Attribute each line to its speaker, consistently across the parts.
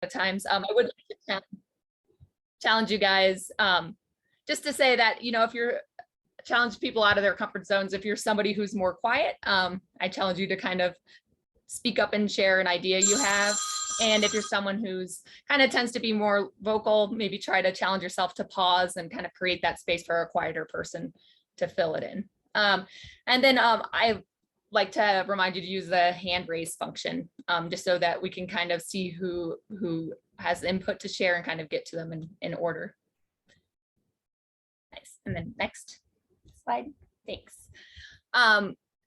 Speaker 1: of times. I would like to challenge you guys just to say that, you know, if you're challenge people out of their comfort zones, if you're somebody who's more quiet, I challenge you to kind of speak up and share an idea you have. And if you're someone who's kind of tends to be more vocal, maybe try to challenge yourself to pause and kind of create that space for a quieter person to fill it in. And then I like to remind you to use the hand raise function, just so that we can kind of see who has input to share and kind of get to them in order. Nice. And then next slide. Thanks.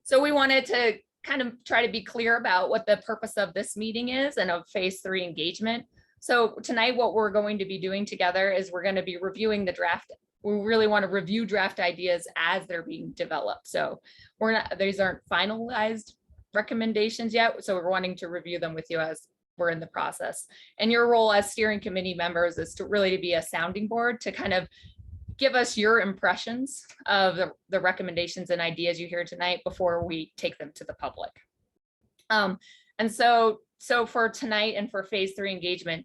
Speaker 1: So we wanted to kind of try to be clear about what the purpose of this meeting is and of phase 3 engagement. So tonight, what we're going to be doing together is we're going to be reviewing the draft. We really want to review draft ideas as they're being developed. So these aren't finalized recommendations yet. So we're wanting to review them with you as we're in the process. And your role as steering committee members is to really be a sounding board to kind of give us your impressions of the recommendations and ideas you hear tonight before we take them to the public. And so for tonight and for phase 3 engagement,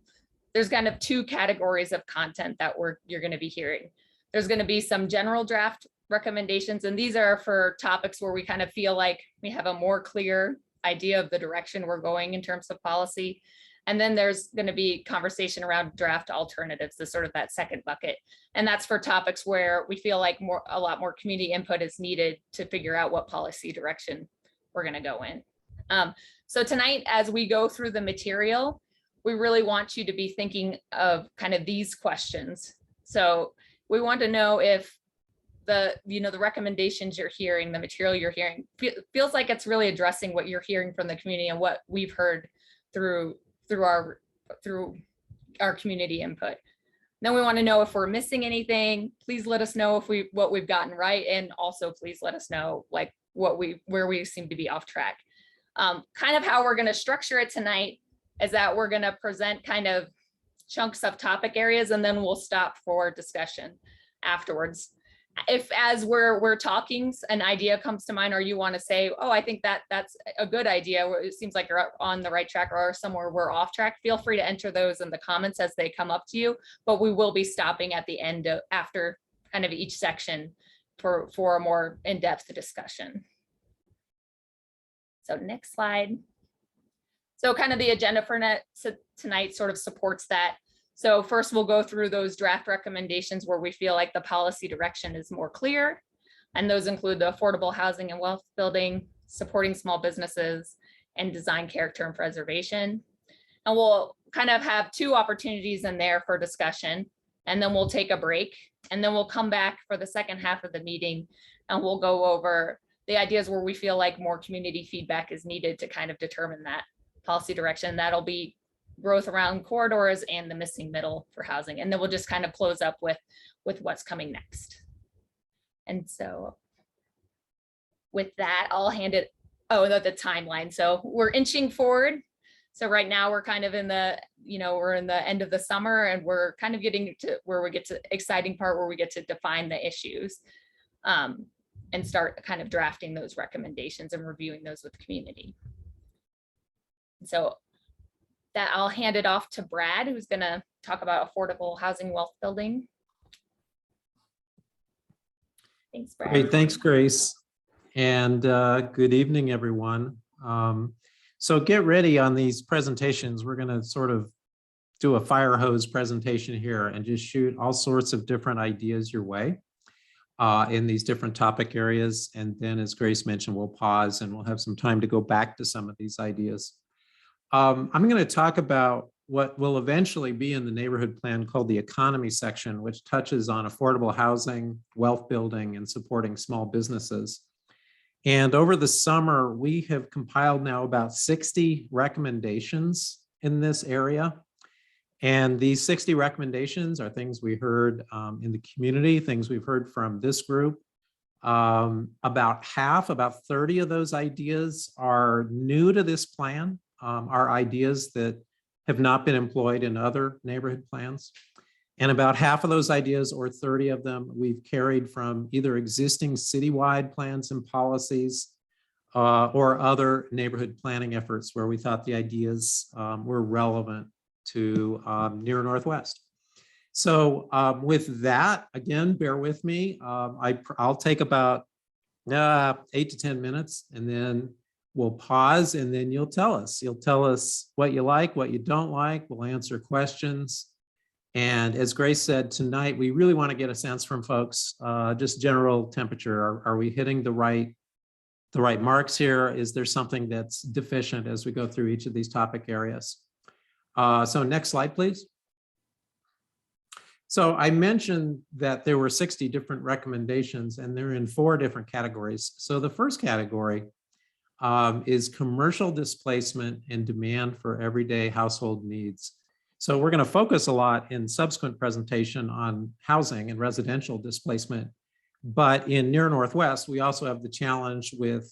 Speaker 1: there's kind of 2 categories of content that you're going to be hearing. There's going to be some general draft recommendations, and these are for topics where we kind of feel like we have a more clear idea of the direction we're going in terms of policy. And then there's going to be conversation around draft alternatives, the sort of that second bucket. And that's for topics where we feel like a lot more community input is needed to figure out what policy direction we're going to go in. So tonight, as we go through the material, we really want you to be thinking of kind of these questions. So we want to know if the recommendations you're hearing, the material you're hearing, feels like it's really addressing what you're hearing from the community and what we've heard through our community input. Then we want to know if we're missing anything. Please let us know if what we've gotten right, and also please let us know like where we seem to be off track. Kind of how we're going to structure it tonight is that we're going to present kind of chunks of topic areas, and then we'll stop for discussion afterwards. If as we're talking, an idea comes to mind, or you want to say, oh, I think that's a good idea, it seems like you're on the right track, or somewhere we're off track, feel free to enter those in the comments as they come up to you. But we will be stopping at the end after kind of each section for a more in-depth discussion. So next slide. So kind of the agenda for tonight sort of supports that. So first we'll go through those draft recommendations where we feel like the policy direction is more clear. And those include the affordable housing and wealth building, supporting small businesses, and design character and preservation. And we'll kind of have 2 opportunities in there for discussion, and then we'll take a break, and then we'll come back for the second half of the meeting, and we'll go over the ideas where we feel like more community feedback is needed to kind of determine that policy direction. That'll be growth around corridors and the missing middle for housing. And then we'll just kind of close up with what's coming next. And so with that, I'll hand it, the timeline. So we're inching forward. So right now we're kind of in the, we're in the end of the summer, and we're kind of getting to where we get to exciting part where we get to define the issues and start kind of drafting those recommendations and reviewing those with the community. So that I'll hand it off to Brad, who's going to talk about affordable housing wealth building. Thanks, Brad.
Speaker 2: Great, thanks, Grace. And good evening, everyone. So get ready on these presentations. We're going to sort of do a fire hose presentation here and just shoot all sorts of different ideas your way in these different topic areas. And then, as Grace mentioned, we'll pause and we'll have some time to go back to some of these ideas. I'm going to talk about what will eventually be in the neighborhood plan called the economy section, which touches on affordable housing, wealth building, and supporting small businesses. And over the summer, we have compiled now about 60 recommendations in this area. And these 60 recommendations are things we heard in the community, things we've heard from this group. About 30 of those ideas are new to this plan. Are ideas that have not been employed in other neighborhood plans. And about half of those ideas, or 30 of them, we've carried from either existing citywide plans and policies or other neighborhood planning efforts where we thought the ideas were relevant to near Northwest. So with that, again, bear with me. I'll take about 8 to 10 minutes, and then we'll pause, and then you'll tell us. You'll tell us what you like, what you don't like. We'll answer questions. And as Grace said, tonight, we really want to get a sense from folks, just general temperature. Are we hitting the right marks here? Is there something that's deficient as we go through each of these topic areas? So next slide, please. So I mentioned that there were 60 different recommendations, and they're in 4 different categories. So the first category is commercial displacement and demand for everyday household needs. So we're going to focus a lot in subsequent presentation on housing and residential displacement. But in near Northwest, we also have the challenge with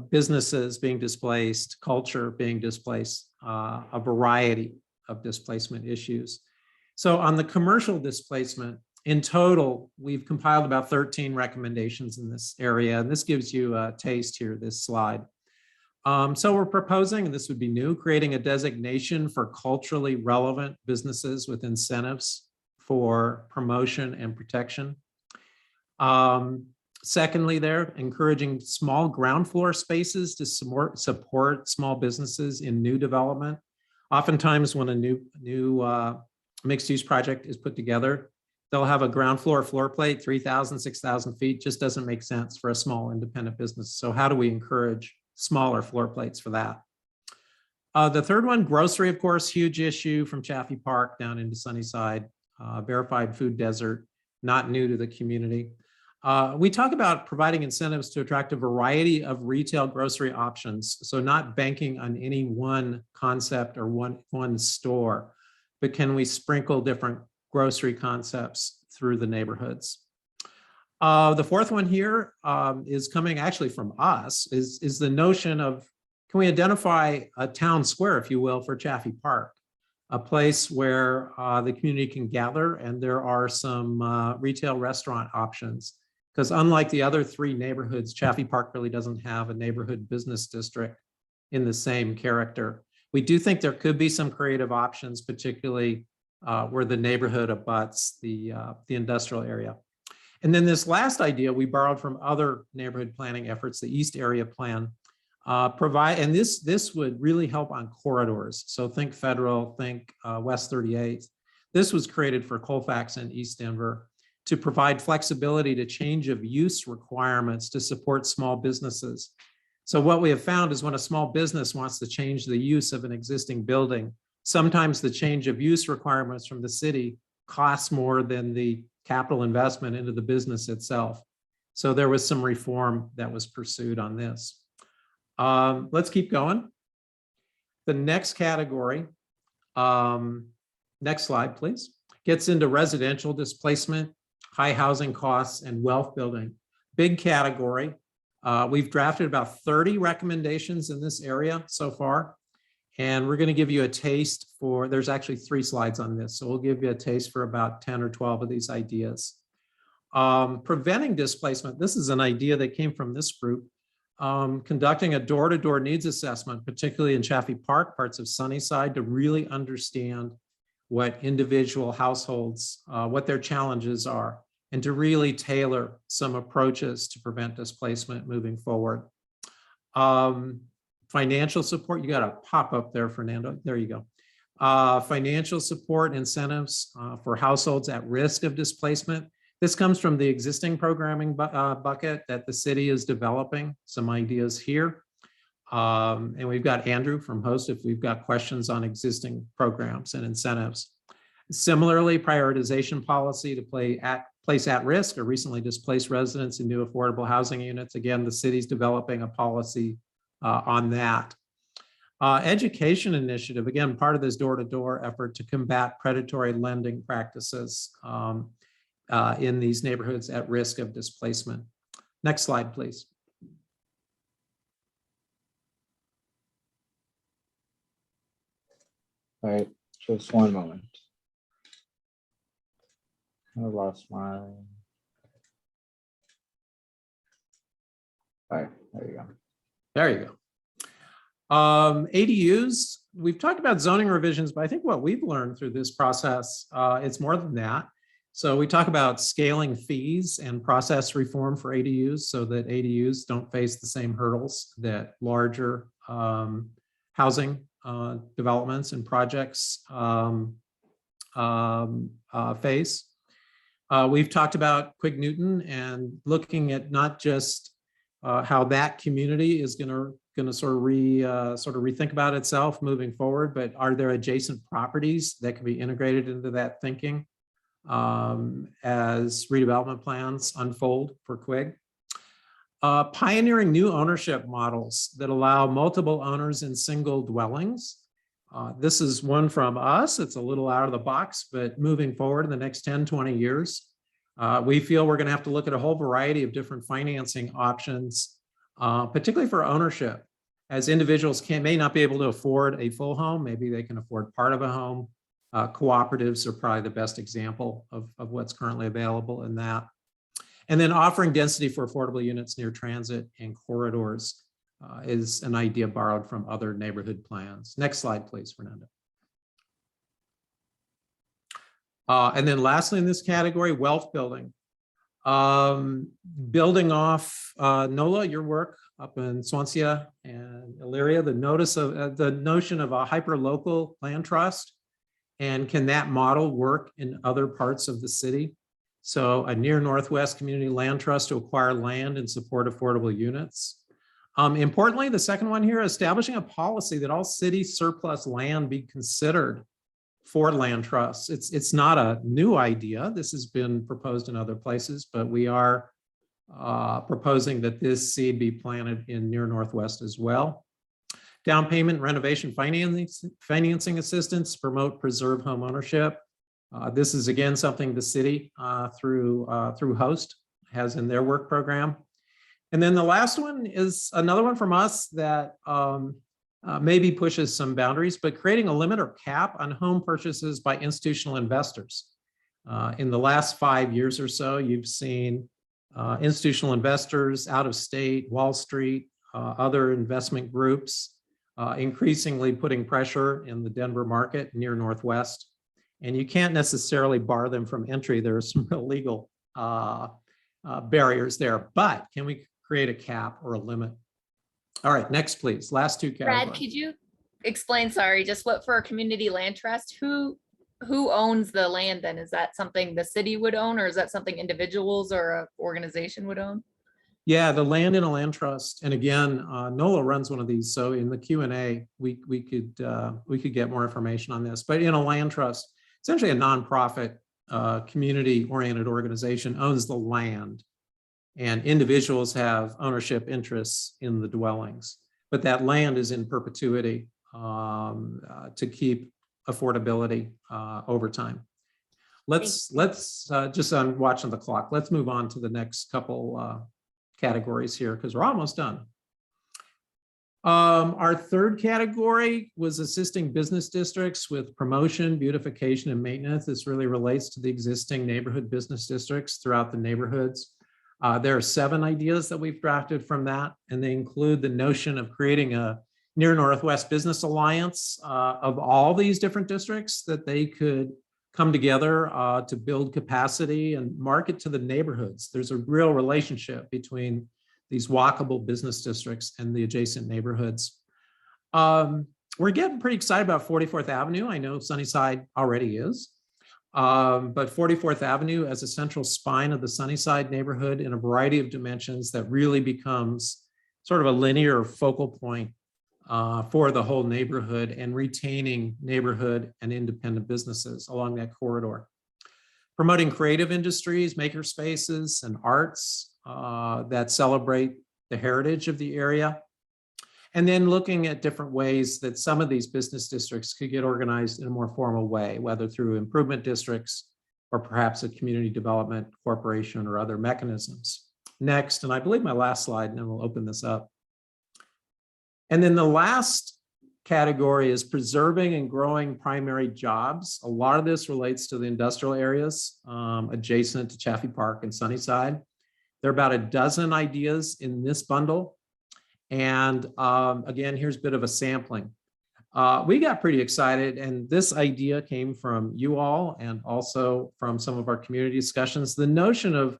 Speaker 2: businesses being displaced, culture being displaced, a variety of displacement issues. So on the commercial displacement, in total, we've compiled about 13 recommendations in this area, and this gives you a taste here, this slide. So we're proposing, and this would be new, creating a designation for culturally relevant businesses with incentives for promotion and protection. Secondly, they're encouraging small ground floor spaces to support small businesses in new development. Oftentimes when a new mixed-use project is put together, they'll have a ground floor plate, 3,000, 6,000 feet, just doesn't make sense for a small independent business. So how do we encourage smaller floor plates for that? The third one, grocery, of course, huge issue from Chaffee Park down into Sunnyside, verified food desert, not new to the community. We talk about providing incentives to attract a variety of retail grocery options. So not banking on any one concept or one store, but can we sprinkle different grocery concepts through the neighborhoods? The fourth one here is coming actually from us, is the notion of, can we identify a town square, if you will, for Chaffee Park, a place where the community can gather, and there are some retail restaurant options. Because unlike the other 3 neighborhoods, Chaffee Park really doesn't have a neighborhood business district in the same character. We do think there could be some creative options, particularly where the neighborhood abuts the industrial area. And then this last idea we borrowed from other neighborhood planning efforts, the East Area Plan, and this would really help on corridors. So think Federal, think West 38th. This was created for Colfax and East Denver to provide flexibility to change of use requirements to support small businesses. So what we have found is when a small business wants to change the use of an existing building, sometimes the change of use requirements from the city costs more than the capital investment into the business itself. So there was some reform that was pursued on this. Let's keep going. The next category, next slide, please, gets into residential displacement, high housing costs, and wealth building. Big category. We've drafted about 30 recommendations in this area so far, and we're going to give you a taste for, there's actually 3 slides on this, so we'll give you a taste for about 10 or 12 of these ideas. Preventing displacement, this is an idea that came from this group, conducting a door-to-door needs assessment, particularly in Chaffee Park, parts of Sunnyside, to really understand what individual households, what their challenges are, and to really tailor some approaches to prevent displacement moving forward. Financial support, you got to pop up there, Fernando. There you go. Financial support incentives for households at risk of displacement. This comes from the existing programming bucket that the city is developing, some ideas here. And we've got Andrew from Host if we've got questions on existing programs and incentives. Similarly, prioritization policy to place at risk or recently displaced residents in new affordable housing units. Again, the city's developing a policy on that. Education initiative, again, part of this door-to-door effort to combat predatory lending practices in these neighborhoods at risk of displacement. Next slide, please.
Speaker 3: All right, just one moment. I lost my. All right, there you go.
Speaker 2: There you go. ADUs, we've talked about zoning revisions, but I think what we've learned through this process, it's more than that. So we talk about scaling fees and process reform for ADUs so that ADUs don't face the same hurdles that larger housing developments and projects face. We've talked about Quig Newton and looking at not just how that community is going to sort of rethink about itself moving forward, but are there adjacent properties that can be integrated into that thinking as redevelopment plans unfold for Quig? Pioneering new ownership models that allow multiple owners in single dwellings. This is one from us. It's a little out of the box, but moving forward in the next 10, 20 years, we feel we're going to have to look at a whole variety of different financing options, particularly for ownership, as individuals may not be able to afford a full home. Maybe they can afford part of a home. Cooperatives are probably the best example of what's currently available in that. And then offering density for affordable units near transit and corridors is an idea borrowed from other neighborhood plans. Next slide, please, Fernando. And then lastly in this category, wealth building. Building off Nola, your work up in Swansea and Elyria, the notion of a hyper-local land trust, and can that model work in other parts of the city? So a near Northwest community land trust to acquire land and support affordable units. Importantly, the second one here, establishing a policy that all city surplus land be considered for land trusts. It's not a new idea. This has been proposed in other places, but we are proposing that this seed be planted in near Northwest as well. Down payment, renovation financing assistance, promote preserve home ownership. This is again something the city through Host has in their work program. And then the last one is another one from us that maybe pushes some boundaries, but creating a limit or cap on home purchases by institutional investors. In the last 5 years or so, you've seen institutional investors out of state, Wall Street, other investment groups, increasingly putting pressure in the Denver market near Northwest. And you can't necessarily bar them from entry. There are some real legal barriers there, but can we create a cap or a limit? All right, next, please. Last two categories.
Speaker 1: Brad, could you explain, sorry, just what for a community land trust, who owns the land then? Is that something the city would own, or is that something individuals or an organization would own?
Speaker 2: Yeah, the land in a land trust, and again, NOLA runs one of these. So in the Q&A, we could get more information on this. But in a land trust, essentially a nonprofit, community-oriented organization owns the land, and individuals have ownership interests in the dwellings. But that land is in perpetuity to keep affordability over time. Let's just I'm watching the clock. Let's move on to the next couple categories here because we're almost done. Our third category was assisting business districts with promotion, beautification, and maintenance. This really relates to the existing neighborhood business districts throughout the neighborhoods. There are 7 ideas that we've drafted from that, and they include the notion of creating a near Northwest business alliance of all these different districts that they could come together to build capacity and market to the neighborhoods. There's a real relationship between these walkable business districts and the adjacent neighborhoods. We're getting pretty excited about 44th Avenue. I know Sunnyside already is, but 44th Avenue as a central spine of the Sunnyside neighborhood in a variety of dimensions that really becomes sort of a linear focal point for the whole neighborhood and retaining neighborhood and independent businesses along that corridor. Promoting creative industries, maker spaces, and arts that celebrate the heritage of the area. And then looking at different ways that some of these business districts could get organized in a more formal way, whether through improvement districts or perhaps a community development corporation or other mechanisms. Next, and I believe my last slide, and then we'll open this up. And then the last category is preserving and growing primary jobs. A lot of this relates to the industrial areas adjacent to Chaffee Park and Sunnyside. There are about a dozen ideas in this bundle. And again, here's a bit of a sampling. we got pretty excited, and this idea came from you all and also from some of our community discussions. The notion of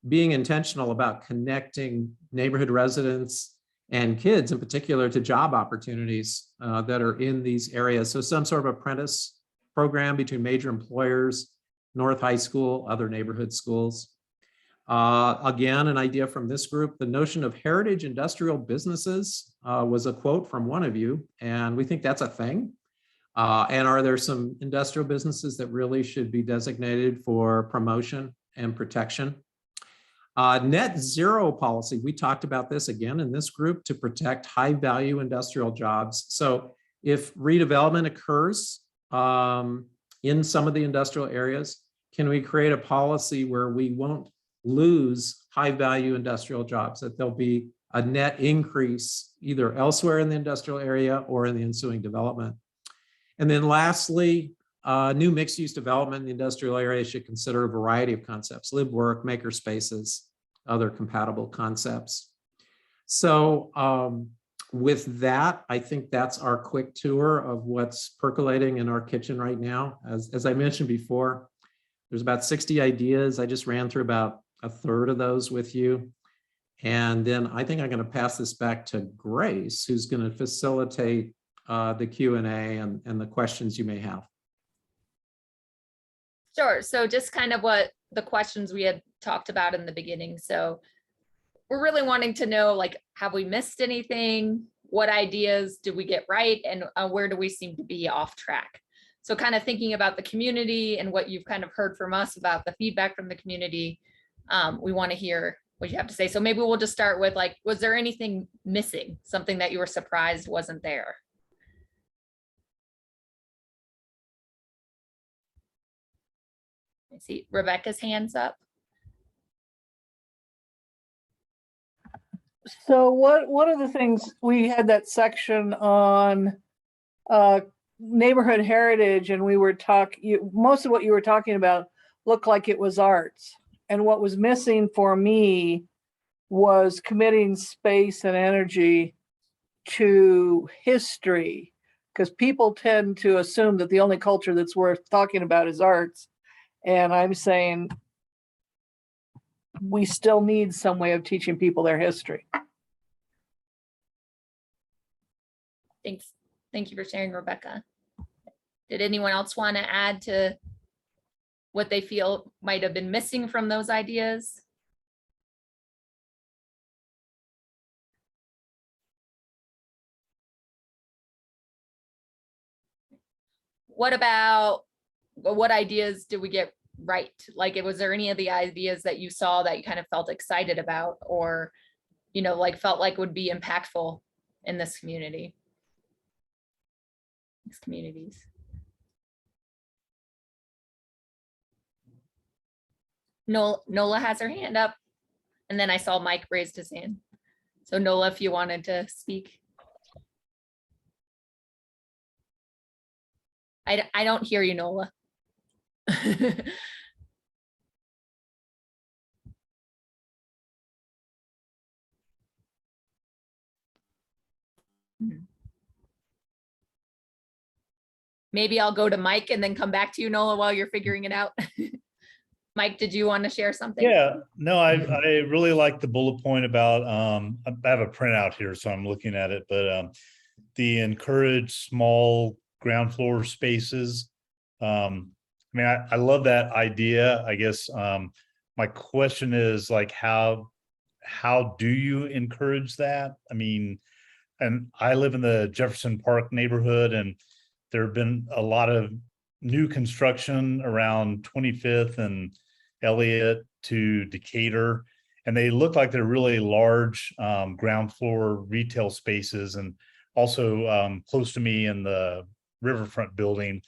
Speaker 2: being intentional about connecting neighborhood residents and kids in particular to job opportunities that are in these areas. So some sort of apprentice program between major employers, North High School, other neighborhood schools. Again, an idea from this group, the notion of heritage industrial businesses was a quote from one of you, and we think that's a thing. And are there some industrial businesses that really should be designated for promotion and protection? Net zero policy, we talked about this again in this group to protect high value industrial jobs. So if redevelopment occurs in some of the industrial areas, can we create a policy where we won't lose high value industrial jobs, that there'll be a net increase either elsewhere in the industrial area or in the ensuing development? And then lastly, new mixed use development in the industrial area should consider a variety of concepts: live, work, maker spaces, other compatible concepts. So with that, I think that's our quick tour of what's percolating in our kitchen right now. As I mentioned before, there's about 60 ideas. I just ran through about a third of those with you. And then I think I'm going to pass this back to Grace, who's going to facilitate the Q&A and the questions you may have.
Speaker 1: Sure. So just kind of what the questions we had talked about in the beginning. So we're really wanting to know, like, have we missed anything? What ideas did we get right? And where do we seem to be off track? So kind of thinking about the community and what you've kind of heard from us about the feedback from the community. We want to hear what you have to say. So maybe we'll just start with, like, was there anything missing? Something that you were surprised wasn't there? I see Rebecca's hands up.
Speaker 4: So what are the things, we had that section on neighborhood heritage, and we were talking, most of what you were talking about looked like it was arts. And what was missing for me was committing space and energy to history, because people tend to assume that the only culture that's worth talking about is arts. And I'm saying we still need some way of teaching people their history.
Speaker 1: Thanks. Thank you for sharing, Rebecca. Did anyone else want to add to what they feel might have been missing from those ideas? What about, what ideas did we get right? Like, was there any of the ideas that you saw that you kind of felt excited about, or, you know, like felt like would be impactful in this community? These communities. Nola has her hand up, and then I saw Mike raised his hand. So Nola, if you wanted to speak. I don't hear you, Nola. Maybe I'll go to Mike and then come back to you, Nola, while you're figuring it out. Mike, did you want to share something?
Speaker 5: Yeah, no, I really like the bullet point about, I have a printout here, so I'm looking at it, but the encourage small ground floor spaces. I mean, I love that idea. I guess my question is, like, how do you encourage that? I mean, and I live in the Jefferson Park neighborhood, and there have been a lot of new construction around 25th and Elliott to Decatur, and they look like they're really large ground floor retail spaces. And also close to me in the Riverfront building,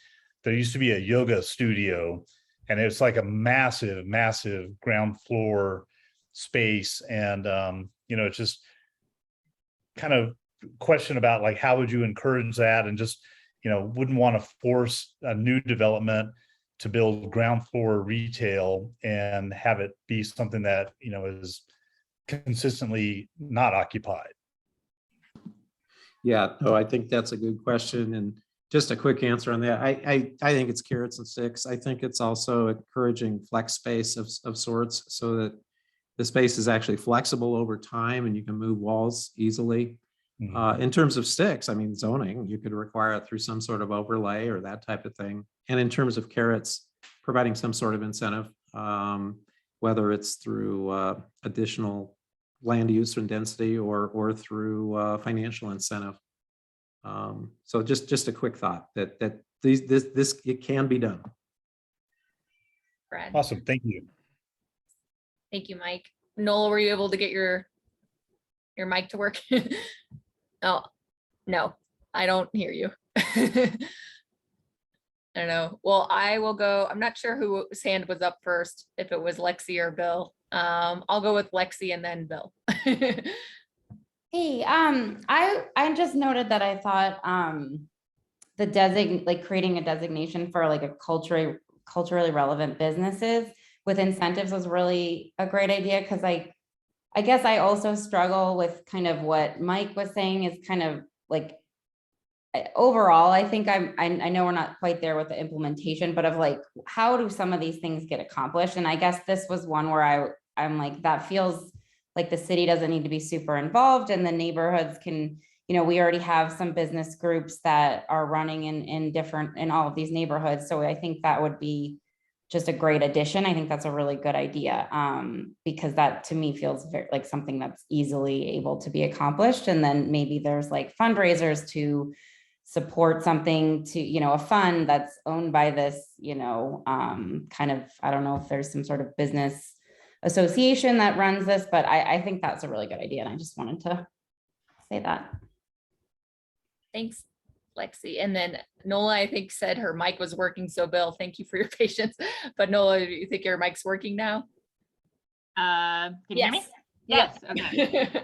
Speaker 5: there used to be a yoga studio, and it's like a massive ground floor space. And you know, it's just kind of question about, like, how would you encourage that? And just, you know, wouldn't want to force a new development to build ground floor retail and have it be something that, you know, is consistently not occupied.
Speaker 2: Yeah, no, I think that's a good question. And just a quick answer on that. I think it's carrots and sticks. I think it's also encouraging flex space of sorts so that the space is actually flexible over time and you can move walls easily.
Speaker 5: Mhm.
Speaker 2: In terms of sticks, I mean, zoning, you could require it through some sort of overlay or that type of thing. And in terms of carrots, providing some sort of incentive, whether it's through additional land use and density or through financial incentive. So just a quick thought that this it can be done.
Speaker 1: Brad.
Speaker 5: Awesome, thank you.
Speaker 1: Thank you, Mike. Noel, were you able to get your mic to work? Oh, no, I don't hear you. I don't know. Well, I will go. I'm not sure whose hand was up first, if it was Lexi or Bill. I'll go with Lexi and then Bill.
Speaker 6: Hey, I just noted that I thought creating a designation for like a culturally relevant businesses with incentives was really a great idea, because I guess I also struggle with kind of what Mike was saying is kind of like overall, I think I know we're not quite there with the implementation, but of like, how do some of these things get accomplished? And I guess this was one where I'm like, that feels like the city doesn't need to be super involved, and the neighborhoods can, we already have some business groups that are running in all of these neighborhoods. So I think that would be just a great addition. I think that's a really good idea, because that to me feels very like something that's easily able to be accomplished. And then maybe there's like fundraisers to support something, to, a fund that's owned by this, kind of, I don't know if there's some sort of business association that runs this, but I think that's a really good idea. And I just wanted to say that.
Speaker 1: Thanks, Lexi. And then Nola, I think, said her mic was working. So Bill, thank you for your patience. But Nola, do you think your mic's working now?
Speaker 7: Can you hear me?
Speaker 1: Yes.
Speaker 7: Okay.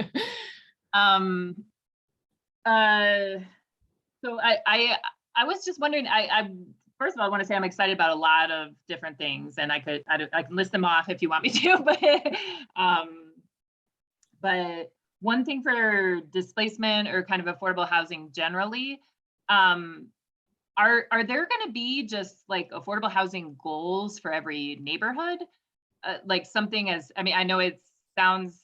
Speaker 7: So I was just wondering, I first of all, I want to say I'm excited about a lot of different things, and I can list them off if you want me to, but one thing for displacement or kind of affordable housing generally, are there going to be just like affordable housing goals for every neighborhood? Like something as, I mean, I know it sounds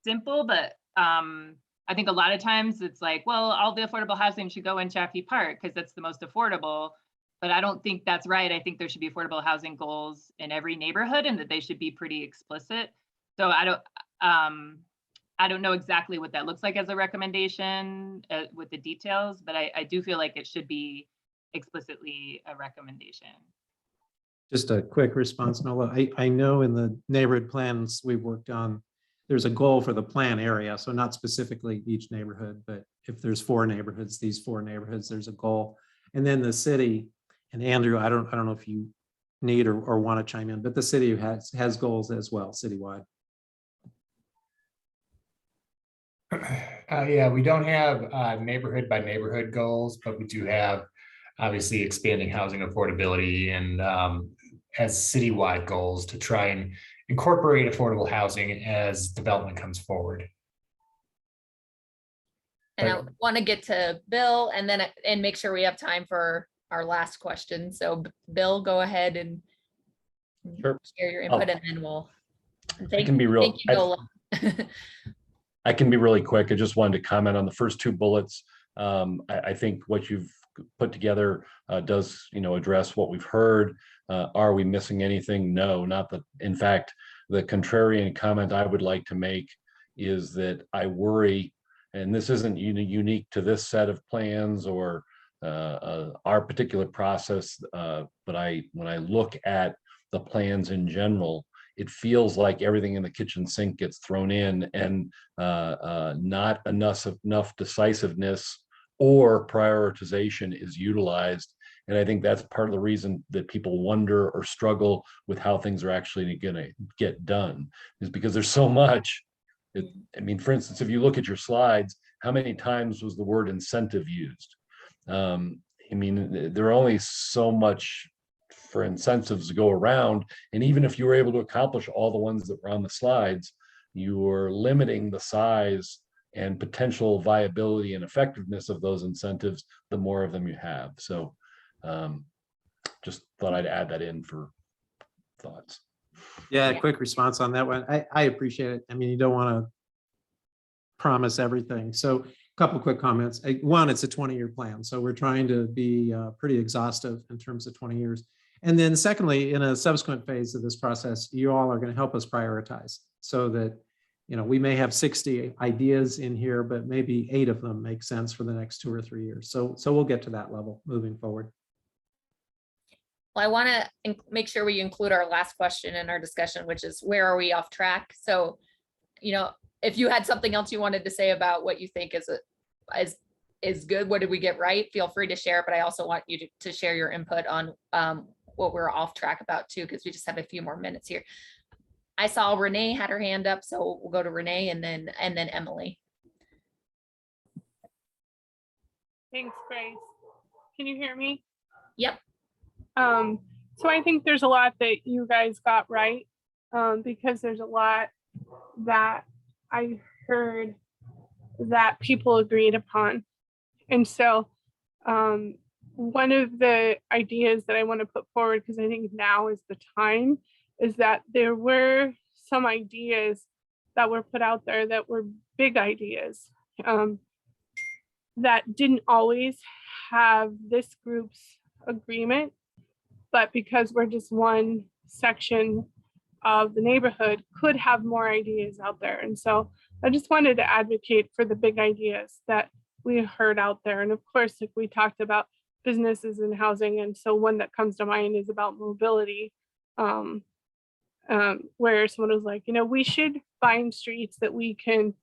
Speaker 7: simple, but I think a lot of times it's like, well, all the affordable housing should go in Chaffee Park because that's the most affordable. But I don't think that's right. I think there should be affordable housing goals in every neighborhood, and that they should be pretty explicit. So I don't know exactly what that looks like as a recommendation with the details, but I do feel like it should be explicitly a recommendation.
Speaker 2: Just a quick response, Nola. I know in the neighborhood plans we've worked on, there's a goal for the plan area. So not specifically each neighborhood, but if there's 4 neighborhoods, these 4 neighborhoods, there's a goal. And then the city, and Andrew, I don't know if you need or want to chime in, but the city has goals as well, citywide.
Speaker 8: Yeah, we don't have neighborhood by neighborhood goals, but we do have obviously expanding housing affordability and as citywide goals to try and incorporate affordable housing as development comes forward.
Speaker 1: And I want to get to Bill and make sure we have time for our last question. So Bill, go ahead and share your input, and then we'll.
Speaker 9: I can be real.
Speaker 1: Thank you, Nola.
Speaker 9: I can be really quick. I just wanted to comment on the first 2 bullets. I think what you've put together does, address what we've heard. Are we missing anything? No, not that. In fact, the contrarian comment I would like to make is that I worry, and this isn't unique to this set of plans or our particular process, but when I look at the plans in general, it feels like everything in the kitchen sink gets thrown in, and not enough decisiveness or prioritization is utilized. And I think that's part of the reason that people wonder or struggle with how things are actually going to get done, is because there's so much. I mean, for instance, if you look at your slides, how many times was the word incentive used? I mean, there are only so much for incentives to go around. And even if you were able to accomplish all the ones that were on the slides, you were limiting the size and potential viability and effectiveness of those incentives, the more of them you have. So just thought I'd add that in for thoughts.
Speaker 2: Yeah,
Speaker 1: Yeah.
Speaker 2: quick response on that one. I appreciate it. I mean, you don't want to promise everything. So a couple quick comments. One, it's a 20-year plan. So we're trying to be pretty exhaustive in terms of 20 years. And then secondly, in a subsequent phase of this process, you all are going to help us prioritize so that, you know, we may have 60 ideas in here, but maybe 8 of them make sense for the next 2 or 3 years. So we'll get to that level moving forward.
Speaker 1: Well, I want to make sure we include our last question in our discussion, which is where are we off track? So, you know, if you had something else you wanted to say about what you think is good, what did we get right? Feel free to share, but I also want you to share your input on what we're off track about too, because we just have a few more minutes here. I saw Renee had her hand up, so we'll go to Renee and then Emily.
Speaker 10: Thanks, Grace. Can you hear me?
Speaker 1: Yep.
Speaker 10: So I think there's a lot that you guys got right, because there's a lot that I heard that people agreed upon. And so one of the ideas that I want to put forward, because I think now is the time, is that there were some ideas that were put out there that were big ideas that didn't always have this group's agreement, but because we're just one section of the neighborhood, could have more ideas out there. And so I just wanted to advocate for the big ideas that we heard out there. And of course, if we talked about businesses and housing, and so one that comes to mind is about mobility, where someone was like, you know, we should find streets that we can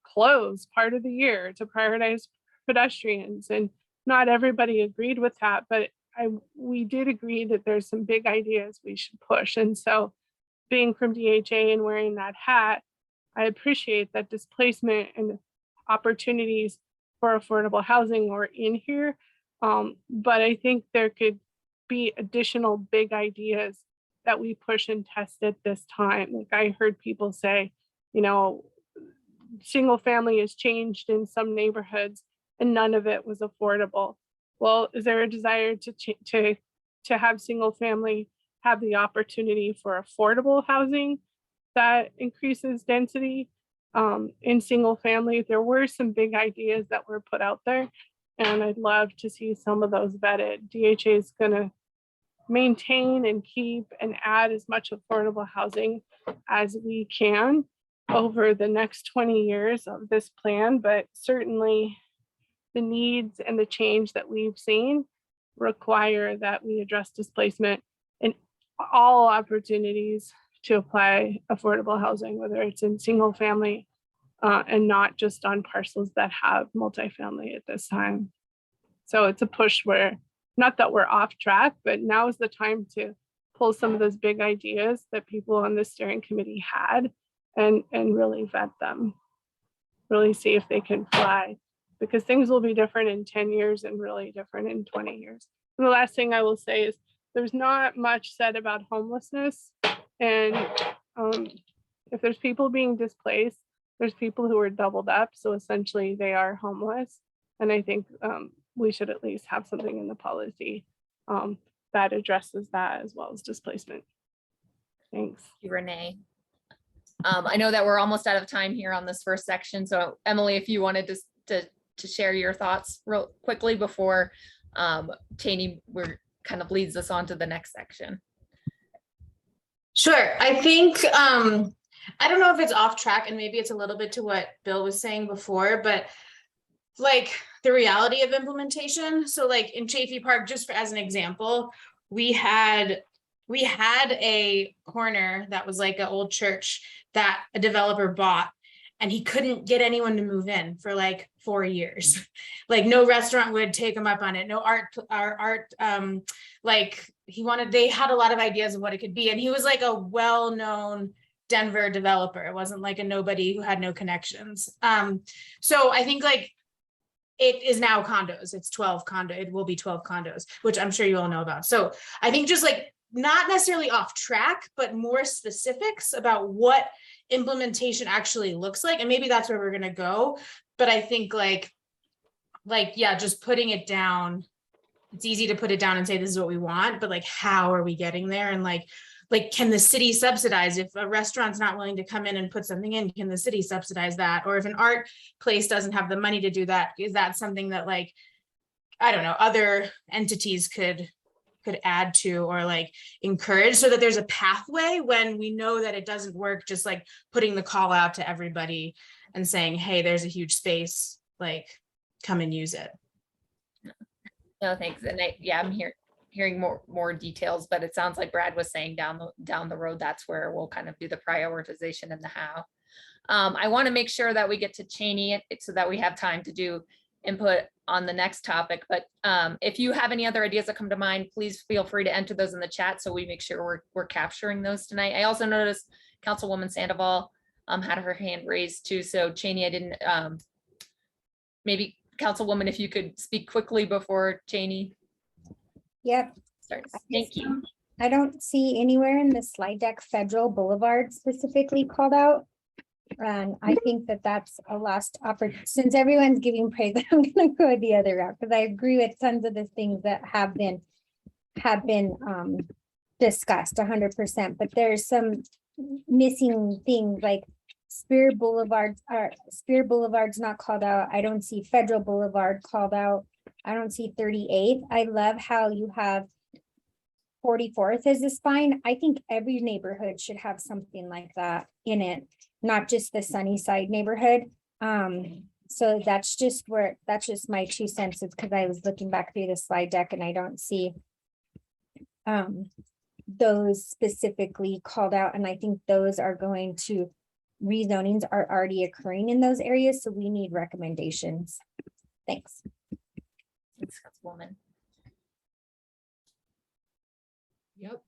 Speaker 10: close part of the year to prioritize pedestrians. And not everybody agreed with that, but we did agree that there's some big ideas we should push. And so being from DHA and wearing that hat, I appreciate that displacement and opportunities for affordable housing are in here. But I think there could be additional big ideas that we push and test at this time. Like I heard people say, you know, single family has changed in some neighborhoods and none of it was affordable. Well, is there a desire to have single family have the opportunity for affordable housing that increases density in single family? There were some big ideas that were put out there, and I'd love to see some of those vetted. DHA is going to maintain and keep and add as much affordable housing as we can over the next 20 years of this plan, but certainly the needs and the change that we've seen require that we address displacement and all opportunities to apply affordable housing, whether it's in single family and not just on parcels that have multifamily at this time. So it's a push where, not that we're off track, but now is the time to pull some of those big ideas that people on the steering committee had and really vet them, really see if they can fly, because things will be different in 10 years and really different in 20 years. And the last thing I will say is there's not much said about homelessness. And if there's people being displaced, there's people who are doubled up. So essentially they are homeless. And I think we should at least have something in the policy that addresses that as well as displacement. Thanks.
Speaker 1: Thank you, Renee. I know that we're almost out of time here on this first section. So Emily, if you wanted to share your thoughts real quickly before Cheney kind of leads us on to the next section.
Speaker 11: Sure. I think, I don't know if it's off track and maybe it's a little bit to what Bill was saying before, but like the reality of implementation. So like in Chafee Park, just as an example, we had a corner that was like an old church that a developer bought, and he couldn't get anyone to move in for like 4 years. Like no restaurant would take him up on it. No art, like they had a lot of ideas of what it could be. And he was like a well-known Denver developer. It wasn't like a nobody who had no connections. So I think like it is now condos. It's 12 condo. It will be 12 condos, which I'm sure you all know about. So I think just like not necessarily off track, but more specifics about what implementation actually looks like. And maybe that's where we're gonna go. But I think yeah, just putting it down, it's easy to put it down and say this is what we want, but like, how are we getting there? And like, can the city subsidize if a restaurant's not willing to come in and put something in? Can the city subsidize that? Or if an art place doesn't have the money to do that, is that something that, like, I don't know, other entities could add to or like encourage, so that there's a pathway when we know that it doesn't work, just like putting the call out to everybody and saying, hey, there's a huge space, like, come and use it.
Speaker 1: No, thanks. And I'm hearing more details, but it sounds like Brad was saying down the road, that's where we'll kind of do the prioritization and the how. I want to make sure that we get to Cheney so that we have time to do input on the next topic. But if you have any other ideas that come to mind, please feel free to enter those in the chat so we make sure we're capturing those tonight. I also noticed Councilwoman Sandoval had her hand raised too. So Cheney, I didn't, maybe Councilwoman, if you could speak quickly before Cheney
Speaker 12: Yep.
Speaker 1: starts. Thank you.
Speaker 12: I don't see anywhere in the slide deck Federal Boulevard specifically called out. And I think that that's a lost opportunity. Since everyone's giving praise, I'm going to go the other route because I agree with tons of the things that have been discussed 100%. But there's some missing things like Spear Boulevard's not called out. I don't see Federal Boulevard called out. I don't see 38th. I love how you have 44th as a spine. I think every neighborhood should have something like that in it, not just the Sunnyside neighborhood. So that's just my 2 cents. It's because I was looking back through the slide deck and I don't see those specifically called out. And I think those are going to, rezonings are already occurring in those areas. So we need recommendations. Thanks.
Speaker 1: Thanks, Councilwoman.
Speaker 13: Yep,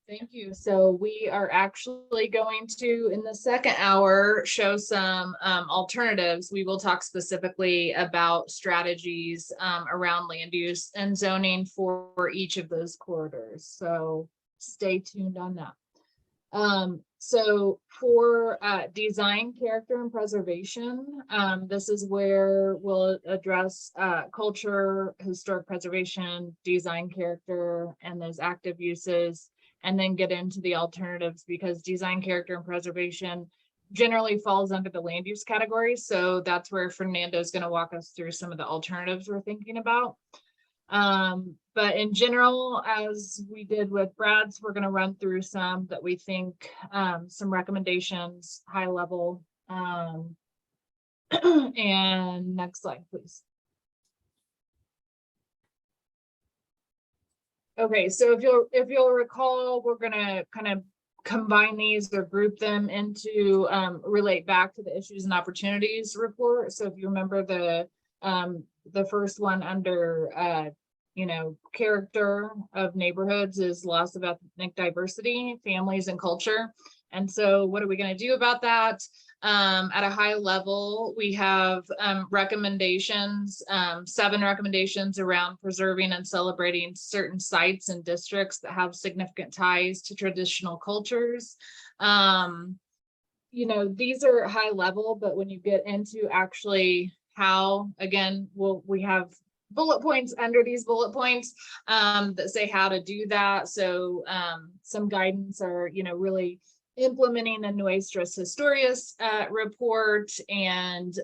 Speaker 13: thank you. So we are actually going to, in the second hour, show some alternatives. We will talk specifically about strategies around land use and zoning for each of those corridors. So stay tuned on that. So for design, character, and preservation, this is where we'll address culture, historic preservation, design, character, and those active uses, and then get into the alternatives, because design, character, and preservation generally falls under the land use category. So that's where Fernando is going to walk us through some of the alternatives we're thinking about. But in general, as we did with Brad's, we're going to run through some that we think, some recommendations, high level. And next slide, please. Okay, so if you'll recall, we're going to kind of combine these or group them into relate back to the issues and opportunities report. So if you remember the first one under character of neighborhoods is loss of ethnic diversity, families, and culture. And so what are we going to do about that? At a high level, we have recommendations, 7 recommendations around preserving and celebrating certain sites and districts that have significant ties to traditional cultures. These are high level, but when you get into actually how, again, we have bullet points under these bullet points that say how to do that. So some guidance are, really implementing the Nuestras Historias report and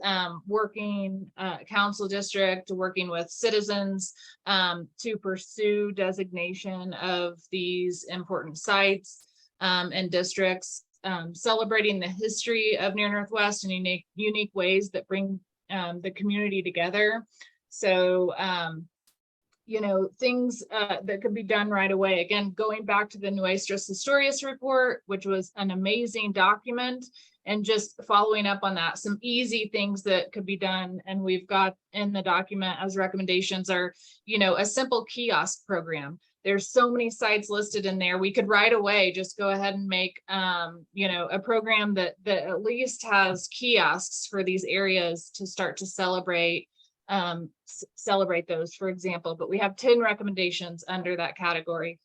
Speaker 13: working council district, working with citizens to pursue designation of these important sites and districts, celebrating the history of Near Northwest in unique ways that bring the community together. So, things that could be done right away. Again, going back to the Nuestras Historias report, which was an amazing document, and just following up on that, some easy things that could be done. And we've got in the document as recommendations are, a simple kiosk program. There's so many sites listed in there. We could right away just go ahead and make, a program that at least has kiosks for these areas to start to celebrate those, for example. But we have 10 recommendations under that category.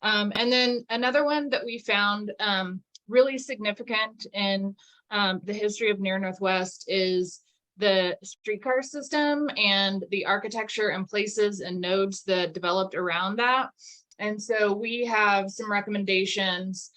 Speaker 13: And then another one that we found really significant in the history of Near Northwest is the streetcar system and the architecture and places and nodes that developed around that. And so we have some recommendations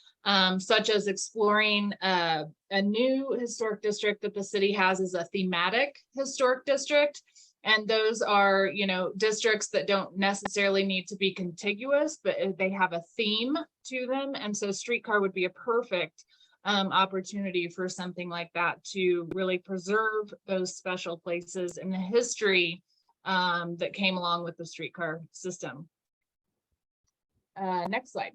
Speaker 13: such as exploring a new historic district that the city has as a thematic historic district. And those are, you know, districts that don't necessarily need to be contiguous, but they have a theme to them. And so streetcar would be a perfect opportunity for something like that to really preserve those special places and the history that came along with the streetcar system. Next slide.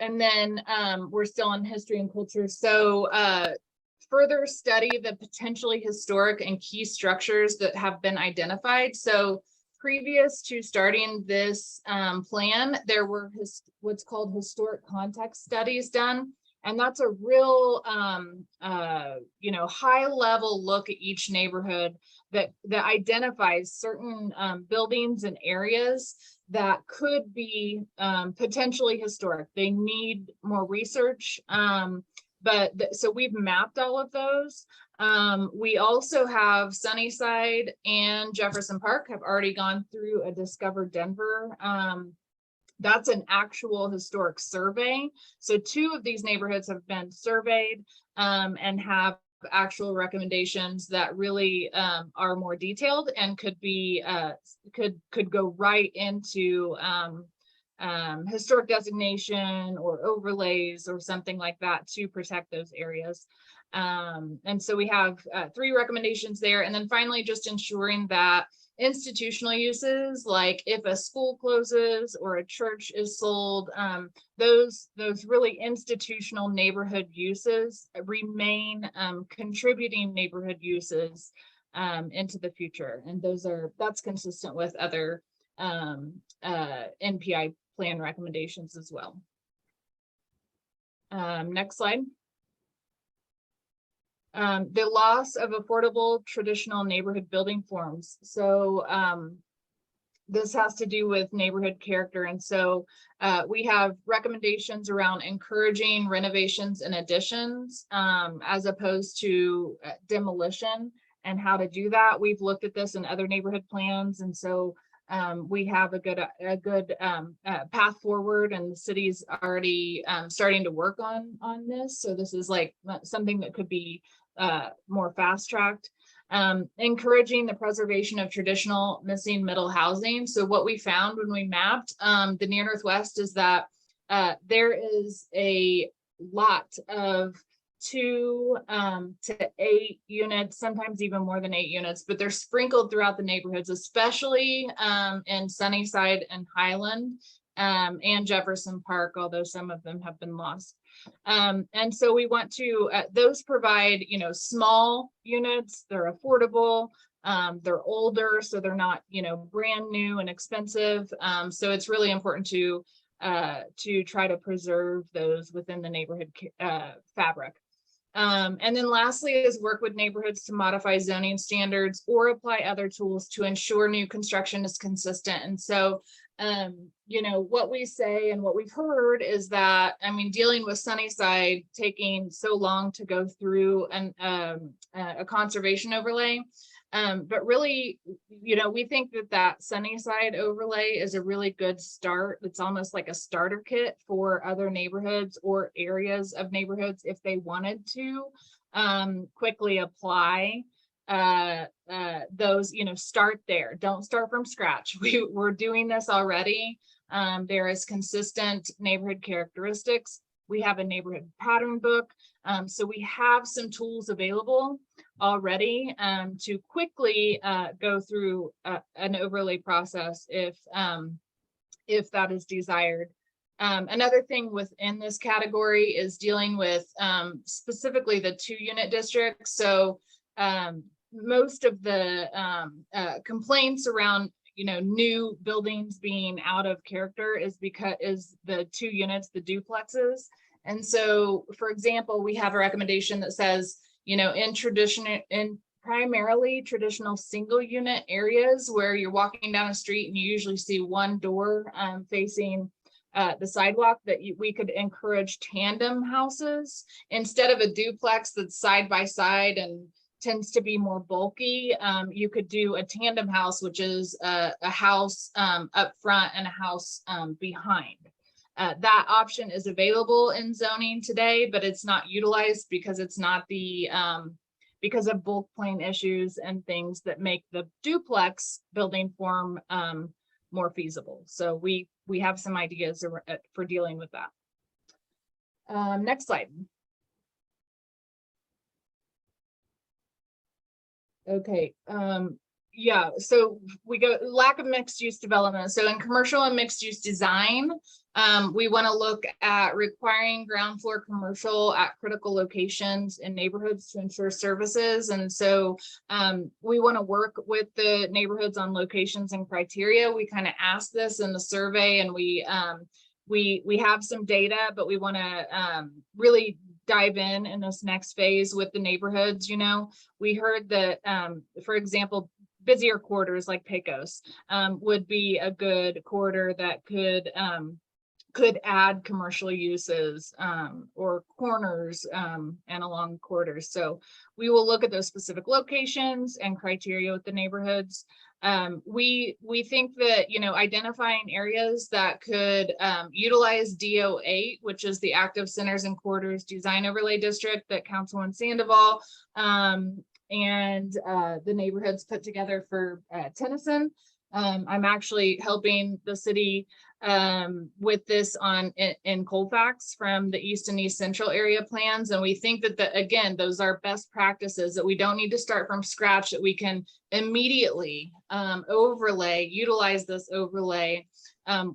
Speaker 13: And then we're still on history and culture. So further study the potentially historic and key structures that have been identified. So previous to starting this plan, there were what's called historic context studies done. And that's a real, you know, high level look at each neighborhood that identifies certain buildings and areas that could be potentially historic. They need more research. So we've mapped all of those. We also have Sunnyside and Jefferson Park have already gone through a Discover Denver. That's an actual historic survey. So 2 of these neighborhoods have been surveyed and have actual recommendations that really are more detailed and could be could go right into historic designation or overlays or something like that to protect those areas. And so we have 3 recommendations there. And then finally, just ensuring that institutional uses, like if a school closes or a church is sold, those really institutional neighborhood uses remain contributing neighborhood uses into the future. And that's consistent with other NPI plan recommendations as well. Next slide. The loss of affordable traditional neighborhood building forms. So this has to do with neighborhood character. And so we have recommendations around encouraging renovations and additions as opposed to demolition and how to do that. We've looked at this in other neighborhood plans. And so we have a good path forward, and the city's already starting to work on this. So this is like something that could be more fast tracked. Encouraging the preservation of traditional missing middle housing. So what we found when we mapped the Near Northwest is that there is a lot of 2 to 8 units, sometimes even more than 8 units, but they're sprinkled throughout the neighborhoods, especially in Sunnyside and Highland and Jefferson Park, although some of them have been lost. And so we want to, those provide, you know, small units, they're affordable, they're older, so they're not, you know, brand new and expensive. So it's really important to try to preserve those within the neighborhood fabric. And then lastly is work with neighborhoods to modify zoning standards or apply other tools to ensure new construction is consistent. And so, you know, what we say and what we've heard is that, I mean, dealing with Sunnyside taking so long to go through a conservation overlay, but really, you know, we think that Sunnyside overlay is a really good start. It's almost like a starter kit for other neighborhoods or areas of neighborhoods if they wanted to quickly apply those, you know, start there. Don't start from scratch. We're doing this already. There is consistent neighborhood characteristics. We have a neighborhood pattern book. So we have some tools available already to quickly go through an overlay process if that is desired. Another thing within this category is dealing with specifically the 2-unit districts. So most of the complaints around, you know, new buildings being out of character is because the 2 units, the duplexes. And so, for example, we have a recommendation that says, you know, in primarily traditional single unit areas where you're walking down a street and you usually see one door facing the sidewalk, that we could encourage tandem houses instead of a duplex that's side by side and tends to be more bulky. You could do a tandem house, which is a house up front and a house behind. That option is available in zoning today, but it's not utilized because it's not the because of bulk plane issues and things that make the duplex building form more feasible. So we have some ideas for dealing with that. Next slide. Okay, yeah, so we go lack of mixed use development. So in commercial and mixed use design, we want to look at requiring ground floor commercial at critical locations in neighborhoods to ensure services. And so we want to work with the neighborhoods on locations and criteria. We kind of asked this in the survey, and we have some data, but we want to really dive in this next phase with the neighborhoods. You know, we heard that, for example, busier corridors like Pecos would be a good corridor that could add commercial uses or corners and along corridors. So we will look at those specific locations and criteria with the neighborhoods. We think that, you know, identifying areas that could utilize DO8, which is the Active Centers and Corridors Design Overlay District that Councilman Sandoval and the neighborhoods put together for Tennyson. I'm actually helping the city with this in Colfax from the East and East Central area plans. And we think that, again, those are best practices that we don't need to start from scratch, that we can immediately utilize this overlay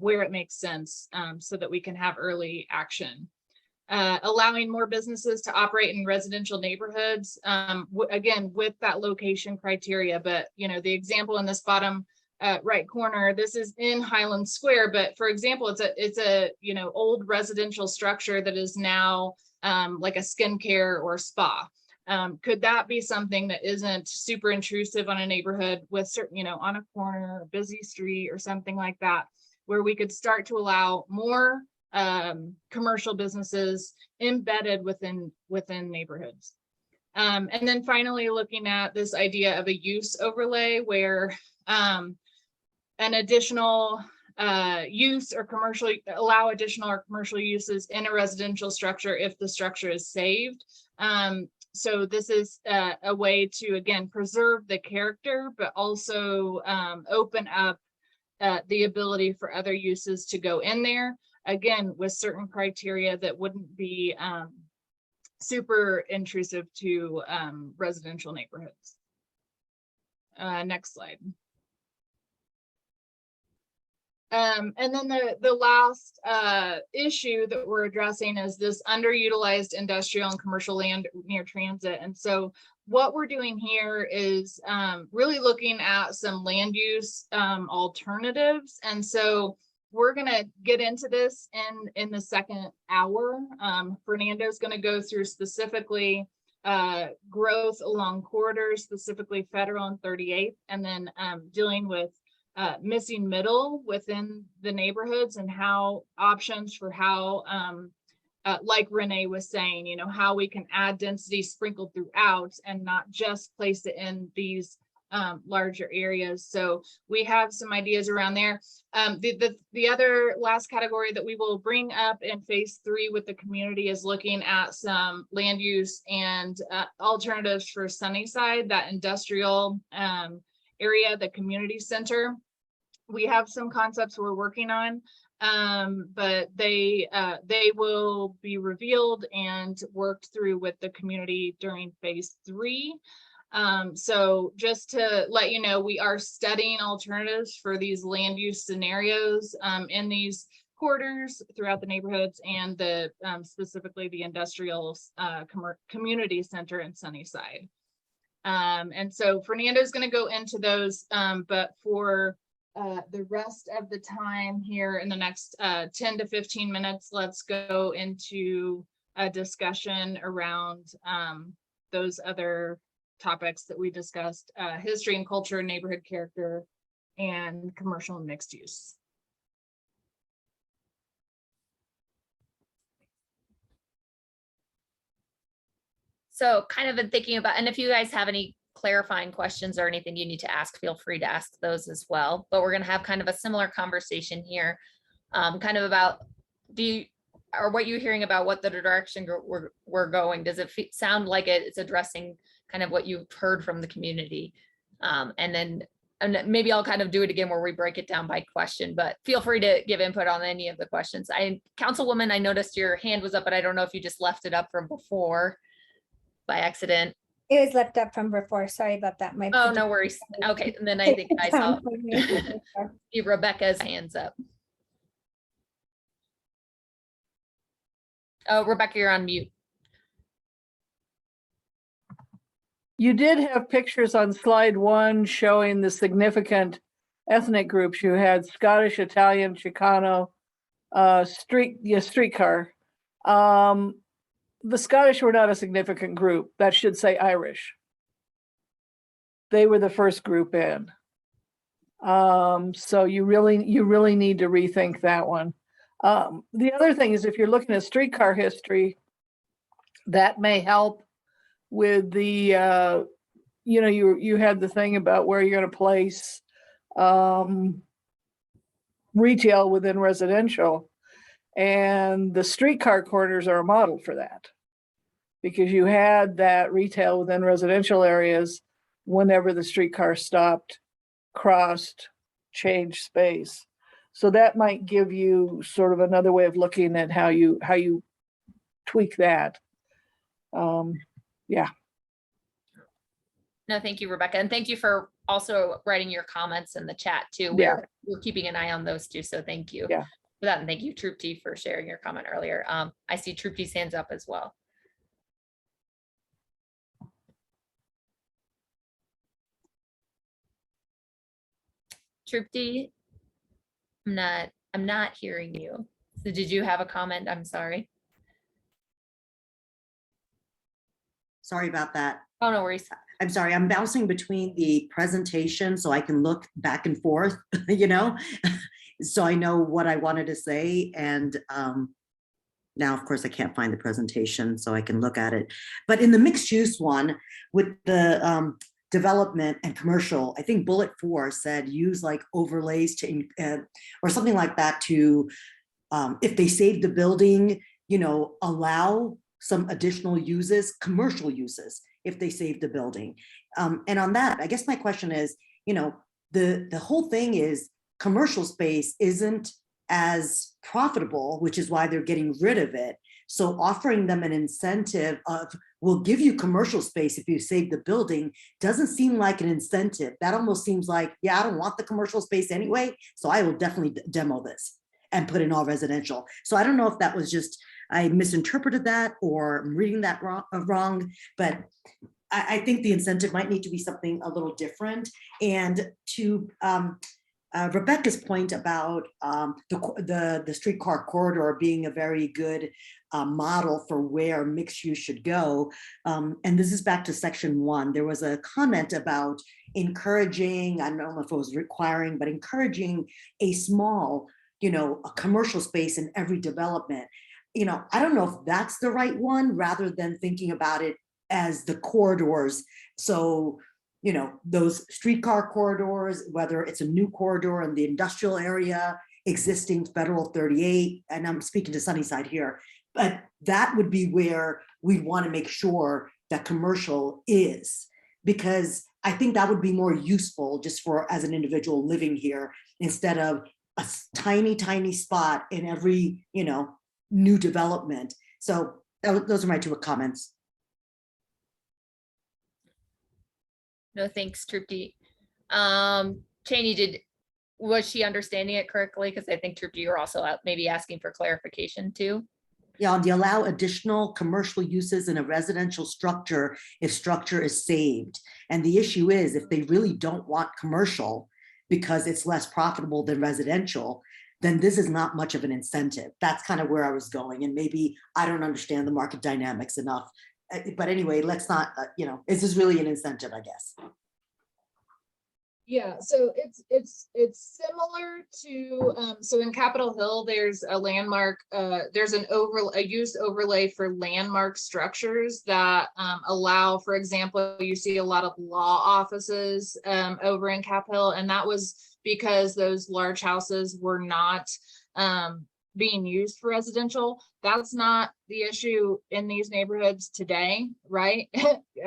Speaker 13: where it makes sense so that we can have early action. Allowing more businesses to operate in residential neighborhoods, again, with that location criteria. But, you know, the example in this bottom right corner, this is in Highland Square, but for example, it's a you know, old residential structure that is now like a skincare or spa. Could that be something that isn't super intrusive on a neighborhood with certain, you know, on a corner, a busy street or something like that, where we could start to allow more commercial businesses embedded within neighborhoods. And then finally, looking at this idea of a use overlay where an additional use or allow additional or commercial uses in a residential structure if the structure is saved. So this is a way to, again, preserve the character, but also open up the ability for other uses to go in there, again, with certain criteria that wouldn't be super intrusive to residential neighborhoods. Next slide. And then the last issue that we're addressing is this underutilized industrial and commercial land near transit. And so what we're doing here is really looking at some land use alternatives. And so we're going to get into this in the second hour. Fernando's going to go through specifically growth along corridors, specifically Federal and 38th, and then dealing with missing middle within the neighborhoods and how options for how, like Renee was saying, you know, how we can add density sprinkled throughout and not just place it in these larger areas. So we have some ideas around there. The other last category that we will bring up in phase 3 with the community is looking at some land use and alternatives for Sunnyside, that industrial area, the community center. We have some concepts we're working on, but they will be revealed and worked through with the community during phase 3. So just to let you know, we are studying alternatives for these land use scenarios in these corridors throughout the neighborhoods and the specifically the industrial community center in Sunnyside. And so Fernando's going to go into those, but for the rest of the time here in the next 10 to 15 minutes, let's go into a discussion around those other topics that we discussed, history and culture, neighborhood character, and commercial and mixed use.
Speaker 1: So kind of been thinking about, and if you guys have any clarifying questions or anything you need to ask, feel free to ask those as well. But we're going to have kind of a similar conversation here, kind of about or what you're hearing about what the direction we're going. Does it sound like it's addressing kind of what you've heard from the community? And then maybe I'll kind of do it again where we break it down by question, but feel free to give input on any of the questions. Councilwoman, I noticed your hand was up, but I don't know if you just left it up from before by accident.
Speaker 12: It was left up from before. Sorry about that.
Speaker 1: Oh, no worries. Okay, and then I think I saw Rebecca's hands up. Oh, Rebecca, you're on mute.
Speaker 4: You did have pictures on slide 1 showing the significant ethnic groups. You had Scottish, Italian, Chicano, streetcar. The Scottish were not a significant group. That should say Irish. They were the first group in. So you really need to rethink that one. The other thing is if you're looking at streetcar history, that may help with the, you had the thing about where you're going to place retail within residential. And the streetcar corners are a model for that because you had that retail within residential areas whenever the streetcar stopped, crossed, changed space. So that might give you sort of another way of looking at how you tweak that. Yeah.
Speaker 1: No, thank you, Rebecca. And thank you for also writing your comments in the chat too.
Speaker 4: Yeah.
Speaker 1: We're keeping an eye on those too. So thank you.
Speaker 4: Yeah.
Speaker 1: For that. And thank you, Troop T, for sharing your comment earlier. I see Troop T's hands up as well. Troop T, I'm not hearing you. So did you have a comment? I'm sorry.
Speaker 14: Sorry about that.
Speaker 1: Oh, no worries.
Speaker 14: I'm sorry, I'm bouncing between the presentation so I can look back and forth, so I know what I wanted to say. And now, of course, I can't find the presentation so I can look at it. But in the mixed use one with the development and commercial, I think bullet 4 said use like overlays to, or something like that to, if they save the building, allow some additional uses, commercial uses, if they save the building. And on that, I guess my question is, the whole thing is commercial space isn't as profitable, which is why they're getting rid of it. So offering them an incentive of, we'll give you commercial space if you save the building, doesn't seem like an incentive. That almost seems like, yeah, I don't want the commercial space anyway, so I will definitely demo this and put in all residential. So I don't know if that was just, I misinterpreted that or I'm reading that wrong, but I think the incentive might need to be something a little different. And to Rebecca's point about the streetcar corridor being a very good model for where mixed use should go. And this is back to section 1. There was a comment about encouraging, I don't know if it was requiring, but encouraging a small, a commercial space in every development. I don't know if that's the right one, rather than thinking about it as the corridors. So, those streetcar corridors, whether it's a new corridor in the industrial area, existing Federal 38, and I'm speaking to Sunnyside here, but that would be where we want to make sure that commercial is, because I think that would be more useful just for as an individual living here, instead of a tiny, tiny spot in every, new development. So those are my 2 comments.
Speaker 1: No, thanks, Trupti. Cheney, was she understanding it correctly? Because I think Trupti, you're also maybe asking for clarification too.
Speaker 14: Yeah, do you allow additional commercial uses in a residential structure if structure is saved? And the issue is, if they really don't want commercial because it's less profitable than residential, then this is not much of an incentive. That's kind of where I was going. And maybe I don't understand the market dynamics enough But anyway, let's not, this is really an incentive, I guess.
Speaker 13: Yeah, so it's similar to so in Capitol Hill, there's a landmark, there's a use overlay for landmark structures that allow, for example, you see a lot of law offices over in Capitol Hill, and that was because those large houses were not being used for residential. That's not the issue in these neighborhoods today, right?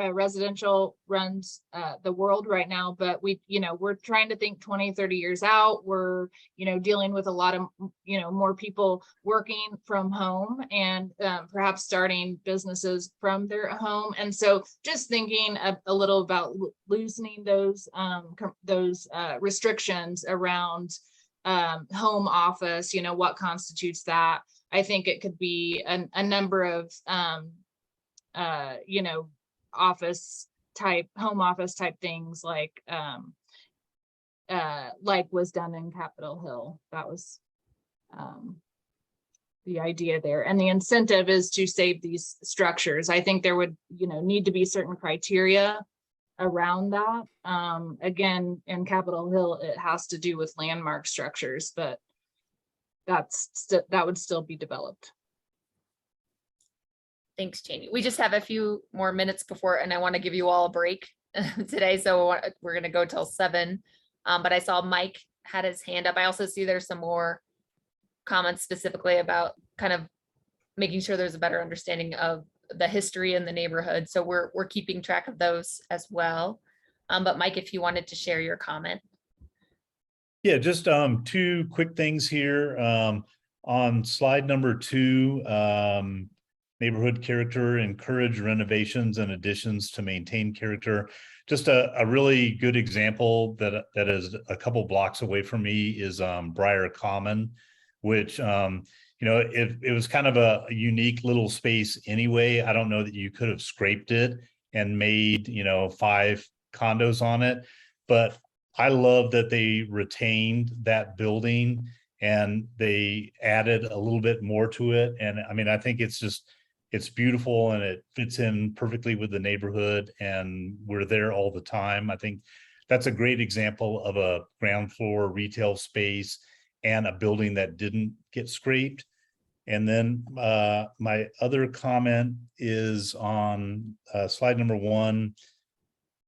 Speaker 13: Residential runs the world right now, but we're trying to think 20, 30 years out. We're, dealing with a lot of, more people working from home and perhaps starting businesses from their home. And so just thinking a little about loosening those restrictions around home office, what constitutes that. I think it could be a number of, office type, home office type things like was done in Capitol Hill. That was the idea there. And the incentive is to save these structures. I think there would, need to be certain criteria around that. Again, in Capitol Hill, it has to do with landmark structures, but that would still be developed.
Speaker 1: Thanks, Janie. We just have a few more minutes before, and I want to give you all a break today. So we're going to go till 7. But I saw Mike had his hand up. I also see there's some more comments specifically about kind of making sure there's a better understanding of the history in the neighborhood. So we're keeping track of those as well. But Mike, if you wanted to share your comment.
Speaker 5: Yeah, just 2 quick things here. On slide number 2, neighborhood character, encourage renovations and additions to maintain character. Just a really good example that is a couple blocks away from me is Briar Common, which it was kind of a unique little space anyway. I don't know that you could have scraped it and made 5 condos on it, but I love that they retained that building and they added a little bit more to it. And I mean, I think it's beautiful and it fits in perfectly with the neighborhood, and we're there all the time. I think that's a great example of a ground floor retail space and a building that didn't get scraped. And then my other comment is on slide number 1,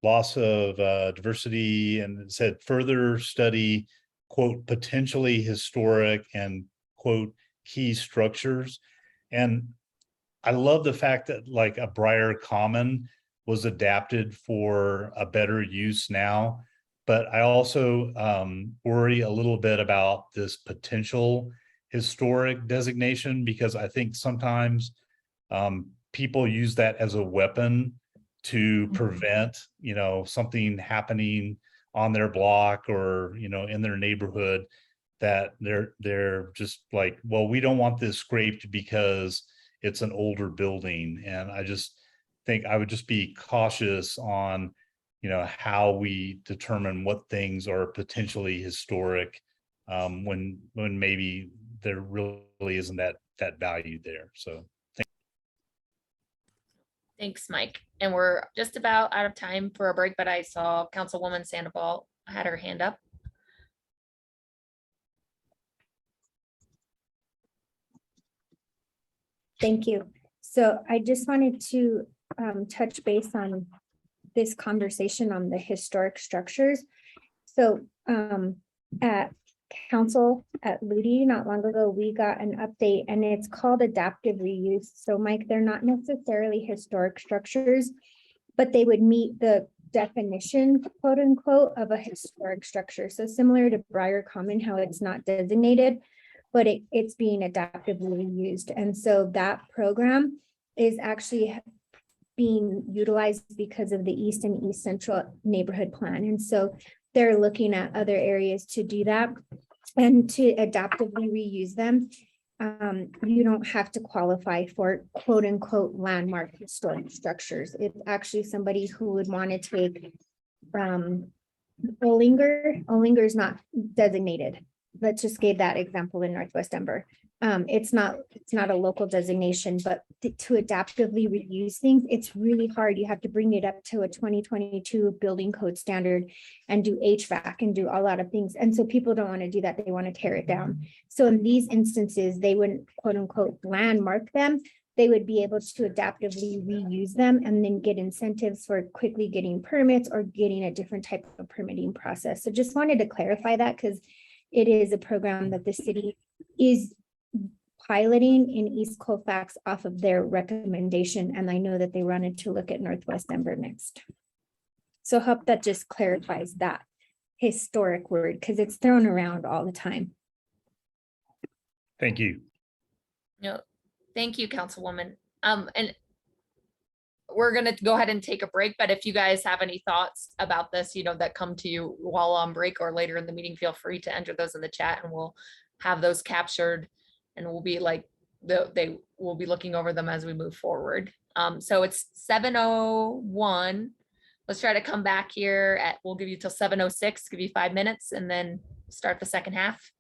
Speaker 5: loss of diversity, and it said further study, quote, potentially historic and quote, key structures. And I love the fact that like a Briar Common was adapted for a better use now, but I also worry a little bit about this potential historic designation, because I think sometimes people use that as a weapon to prevent, something happening on their block or, in their neighborhood, that they're just like, well, we don't want this scraped because it's an older building. And I just think I would just be cautious on, how we determine what things are potentially historic when maybe there really isn't that value there. So
Speaker 1: Thanks, Mike. And we're just about out of time for a break, but I saw Councilwoman Sandoval had her hand up.
Speaker 12: Thank you. So I just wanted to touch base on this conversation on the historic structures. So at council at Ludi not long ago, we got an update and it's called adaptive reuse. So Mike, they're not necessarily historic structures, but they would meet the definition, quote unquote, of a historic structure. So similar to Briar Common, how it's not designated, but it's being adaptively used. And so that program is actually being utilized because of the East and East Central neighborhood plan. And so they're looking at other areas to do that and to adaptively reuse them. You don't have to qualify for quote unquote landmark historic structures. It's actually somebody who would want to take Olinger is not designated. Let's just give that example in Northwest Denver. It's not a local designation, but to adaptively reuse things, it's really hard. You have to bring it up to a 2022 building code standard and do HVAC and do a lot of things. And so people don't want to do that. They want to tear it down. So in these instances, they wouldn't quote unquote landmark them. They would be able to adaptively reuse them and then get incentives for quickly getting permits or getting a different type of permitting process. So just wanted to clarify that because it is a program that the city is piloting in East Colfax off of their recommendation. And I know that they wanted to look at Northwest Denver next. So hope that just clarifies that historic word because it's thrown around all the time.
Speaker 5: Thank you.
Speaker 1: No, thank you, Councilwoman. And we're gonna go ahead and take a break, but if you guys have any thoughts about this, that come to you while on break or later in the meeting, feel free to enter those in the chat and we'll have those captured and we'll be like, they will be looking over them as we move forward. So it's 7:01. Let's try to come back here we'll give you till 7:06, give you 5 minutes and then start the second half.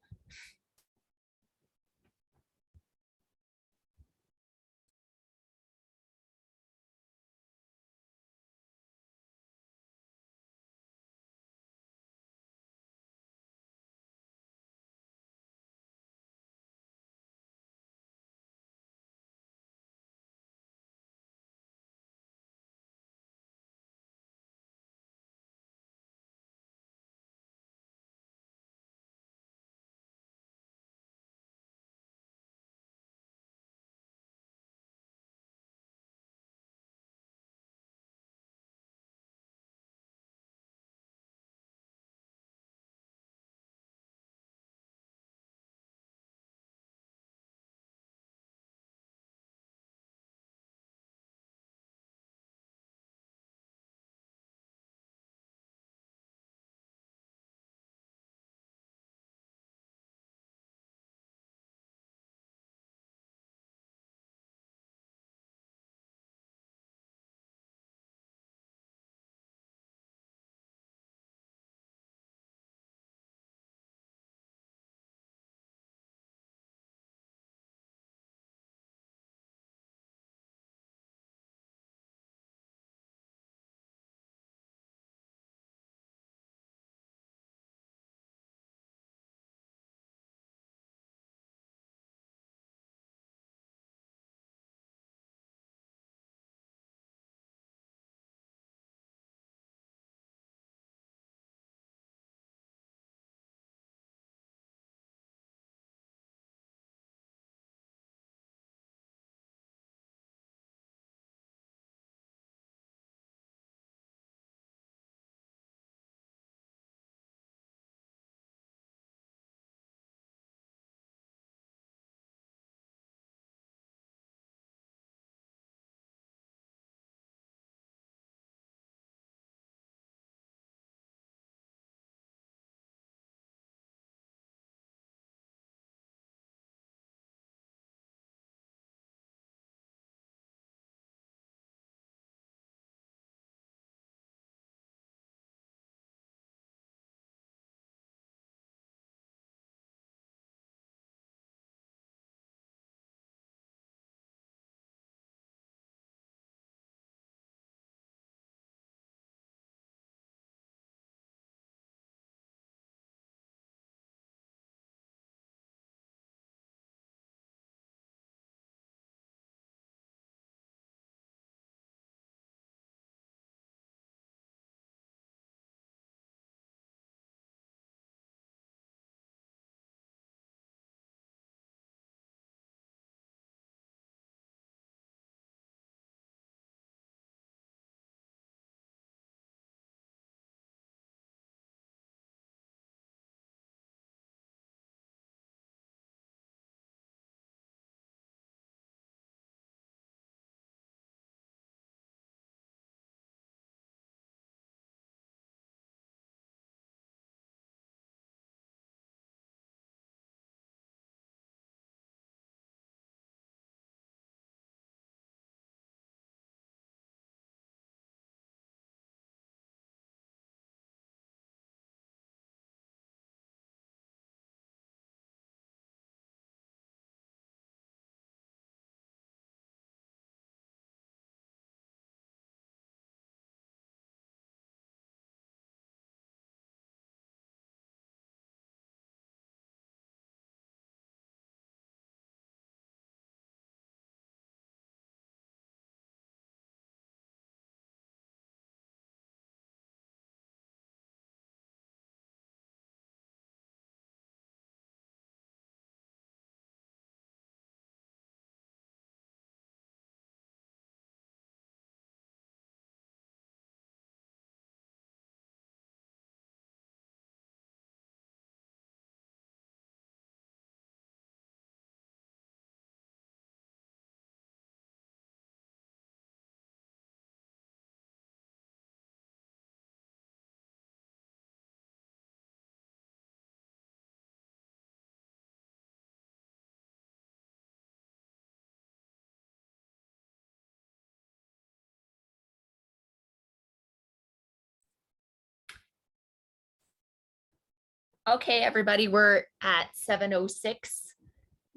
Speaker 1: Okay, everybody, we're at 7:06.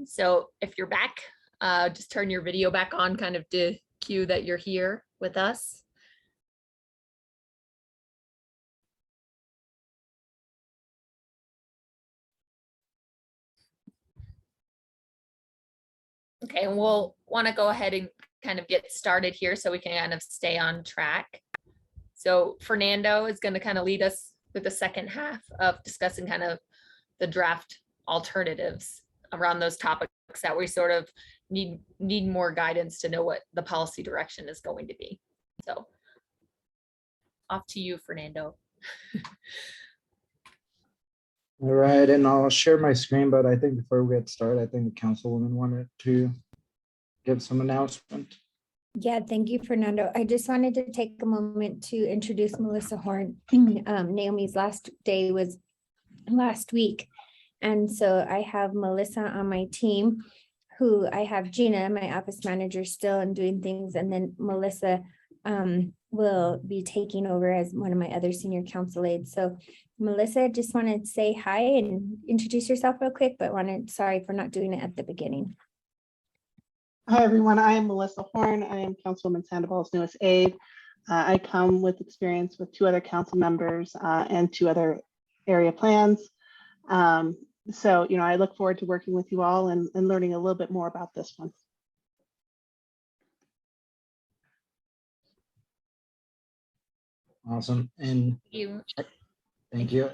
Speaker 1: So if you're back, just turn your video back on, kind of to cue that you're here with us. Okay, and we'll want to go ahead and kind of get started here so we can kind of stay on track. So Fernando is going to kind of lead us through the second half of discussing kind of the draft alternatives around those topics that we sort of need more guidance to know what the policy direction is going to be. So off to you, Fernando.
Speaker 3: All right, and I'll share my screen, but I think before we get started, I think the councilwoman wanted to give some announcement.
Speaker 12: Yeah, thank you, Fernando. I just wanted to take a moment to introduce Melissa Horn. Naomi's last day was last week. And so I have Melissa on my team, who I have Gina, my office manager, still and doing things. And then Melissa will be taking over as one of my other senior council aides. So Melissa, just wanted to say hi and introduce yourself real quick, but sorry for not doing it at the beginning.
Speaker 15: Hi, everyone. I am Melissa Horn. I am Councilwoman Sandoval's newest aide. I come with experience with 2 other council members and 2 other area plans. So, I look forward to working with you all and learning a little bit more about this one.
Speaker 3: Awesome. And
Speaker 1: You.
Speaker 3: thank you.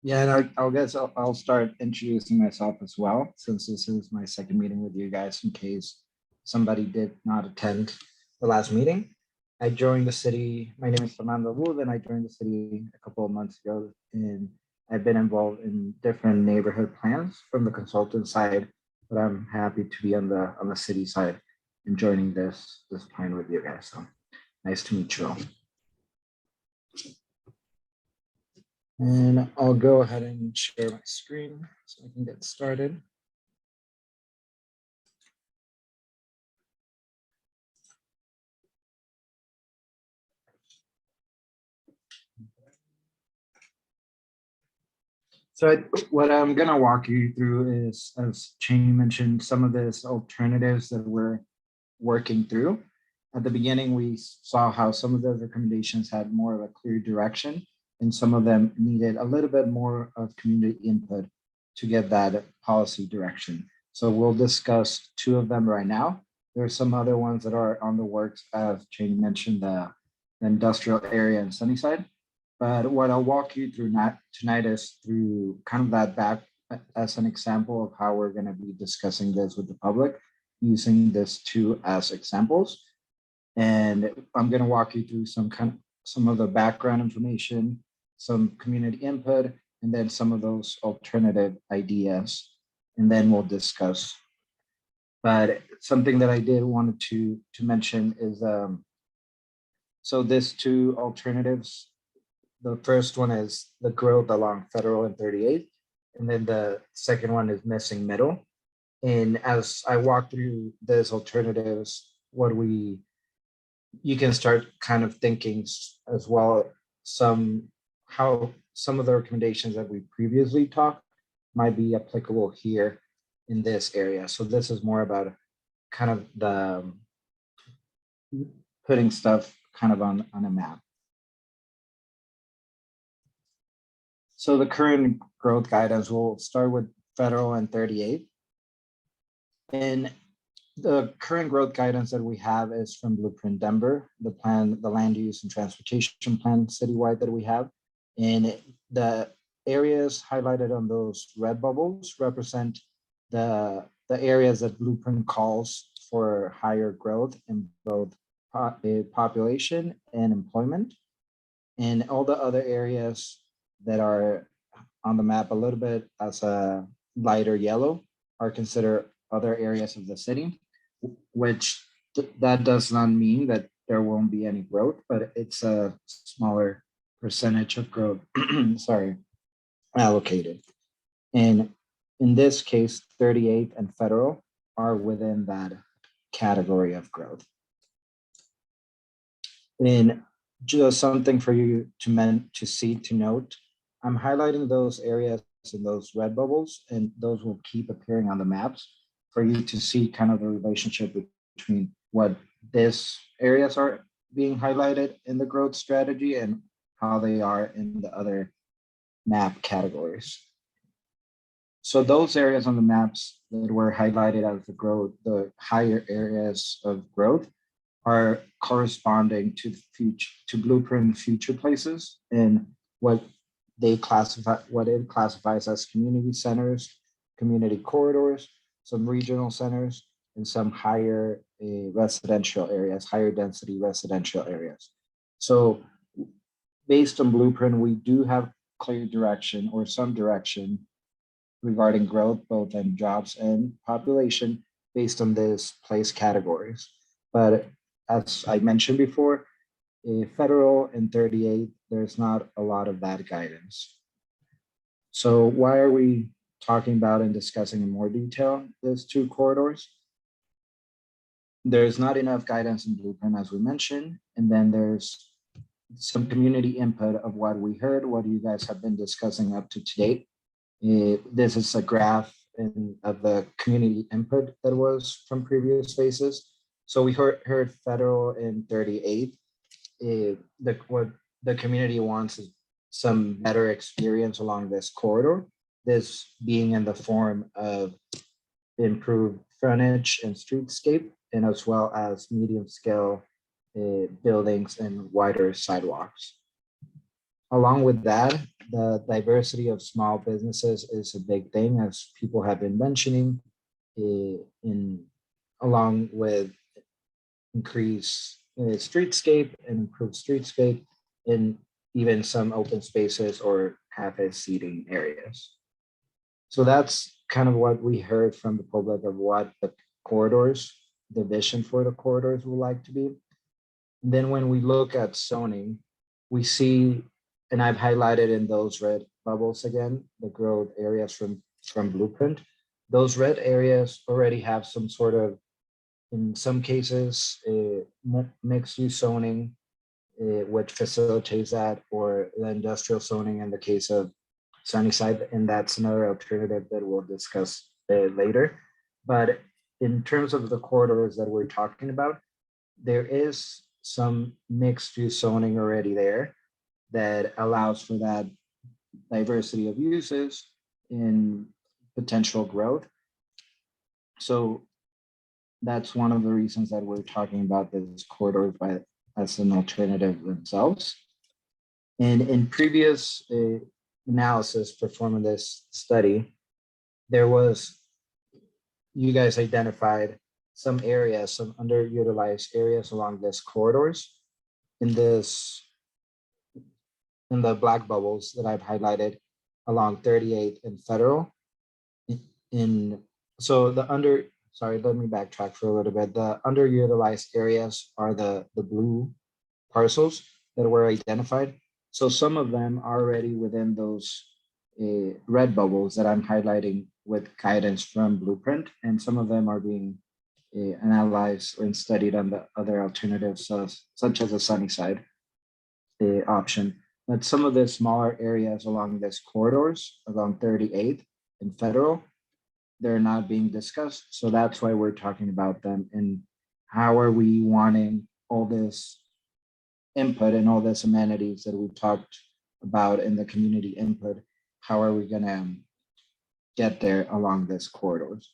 Speaker 3: Yeah, and I guess I'll start introducing myself as well, since this is my second meeting with you guys, in case somebody did not attend the last meeting. I joined the city. My name is Fernando Wood, and I joined the city a couple of months ago, and I've been involved in different neighborhood plans from the consultant side, but I'm happy to be on the city side and joining this plan with you guys. So nice to meet you all. And I'll go ahead and share my screen so I can get started. So what I'm gonna walk you through is, as Cheney mentioned, some of this alternatives that we're working through. At the beginning, we saw how some of the recommendations had more of a clear direction, and some of them needed a little bit more of community input to get that policy direction. So we'll discuss 2 of them right now. There are some other ones that are on the works, as Cheney mentioned, the industrial area in Sunnyside. But what I'll walk you through tonight is through kind of that back as an example of how we're going to be discussing this with the public, using this 2 as examples. And I'm going to walk you through some of the background information, some community input, and then some of those alternative ideas, and then we'll discuss. But something that I did wanted to mention is, so these 2 alternatives, the first one is the growth along Federal and 38th, and then the second one is missing middle. And as I walk through these alternatives, you can start kind of thinking as well, how some of the recommendations that we previously talked might be applicable here in this area. So this is more about kind of the putting stuff kind of on a map. So the current growth guidance, will start with Federal and 38. And the current growth guidance that we have is from Blueprint Denver, the land use and transportation plan citywide that we have. And the areas highlighted on those red bubbles represent the areas that Blueprint calls for higher growth in both population and employment. And all the other areas that are on the map a little bit as a lighter yellow are considered other areas of the city, which that does not mean that there won't be any growth, but it's a smaller percentage of growth, allocated. And in this case, 38 and Federal are within that category of growth. And just something for you to note, I'm highlighting those areas and those red bubbles, and those will keep appearing on the maps for you to see kind of the relationship between what these areas are being highlighted in the growth strategy and how they are in the other map categories. So those areas on the maps that were highlighted as the growth, the higher areas of growth, are corresponding to Blueprint future places and what it classifies as community centers, community corridors, some regional centers, and some higher residential areas, higher density residential areas. So based on Blueprint, we do have clear direction or some direction regarding growth, both in jobs and population, based on these place categories. But as I mentioned before, federal and 38, there's not a lot of that guidance. So why are we talking about and discussing in more detail these two corridors? There's not enough guidance in Blueprint, as we mentioned, and then there's some community input of what we heard, what you guys have been discussing up to date. This is a graph of the community input that was from previous phases. So we heard federal in 38. What the community wants is some better experience along this corridor, this being in the form of improved frontage and streetscape, and as well as medium scale buildings and wider sidewalks. Along with that, the diversity of small businesses is a big thing, as people have been mentioning, along with increased streetscape and improved streetscape, and even some open spaces or cafe seating areas. So that's kind of what we heard from the public of what the corridors, the vision for the corridors would like to be. And then when we look at zoning, we see, and I've highlighted in those red bubbles again, the growth areas from Blueprint. Those red areas already have some sort of, in some cases, mixed use zoning, which facilitates that, or the industrial zoning in the case of Sunnyside, and that's another alternative that we'll discuss later. But in terms of the corridors that we're talking about, there is some mixed use zoning already there that allows for that diversity of uses in potential growth. So that's one of the reasons that we're talking about this corridors as an alternative themselves. And in previous analysis performing this study, you guys identified some areas, some underutilized areas along this corridors in the black bubbles that I've highlighted along 38 and Federal. Sorry, let me backtrack for a little bit. The underutilized areas are the blue parcels that were identified. So some of them are already within those red bubbles that I'm highlighting with guidance from Blueprint, and some of them are being analyzed and studied on the other alternatives, such as the Sunnyside option. But some of the smaller areas along this corridors, along 38 and Federal, they're not being discussed. So that's why we're talking about them, and how are we wanting all this input and all this amenities that we talked about in the community input, how are we gonna get there along this corridors?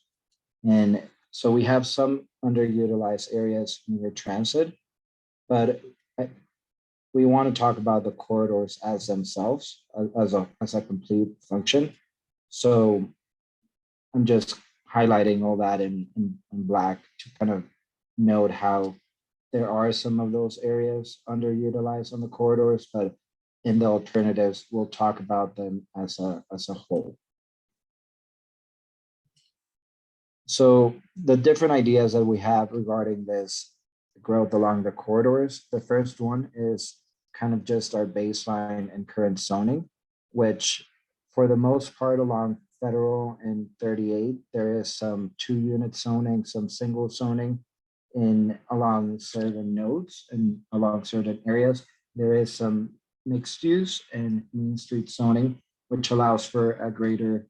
Speaker 3: And so we have some underutilized areas near transit, but we want to talk about the corridors as themselves, as a complete function. So I'm just highlighting all that in black to kind of note how there are some of those areas underutilized on the corridors, but in the alternatives, we'll talk about them as a whole. So the different ideas that we have regarding this growth along the corridors, the first one is kind of just our baseline and current zoning, which for the most part along Federal and 38, there is some 2-unit zoning, some single zoning along certain nodes and along certain areas. There is some mixed use and mean street zoning, which allows for a greater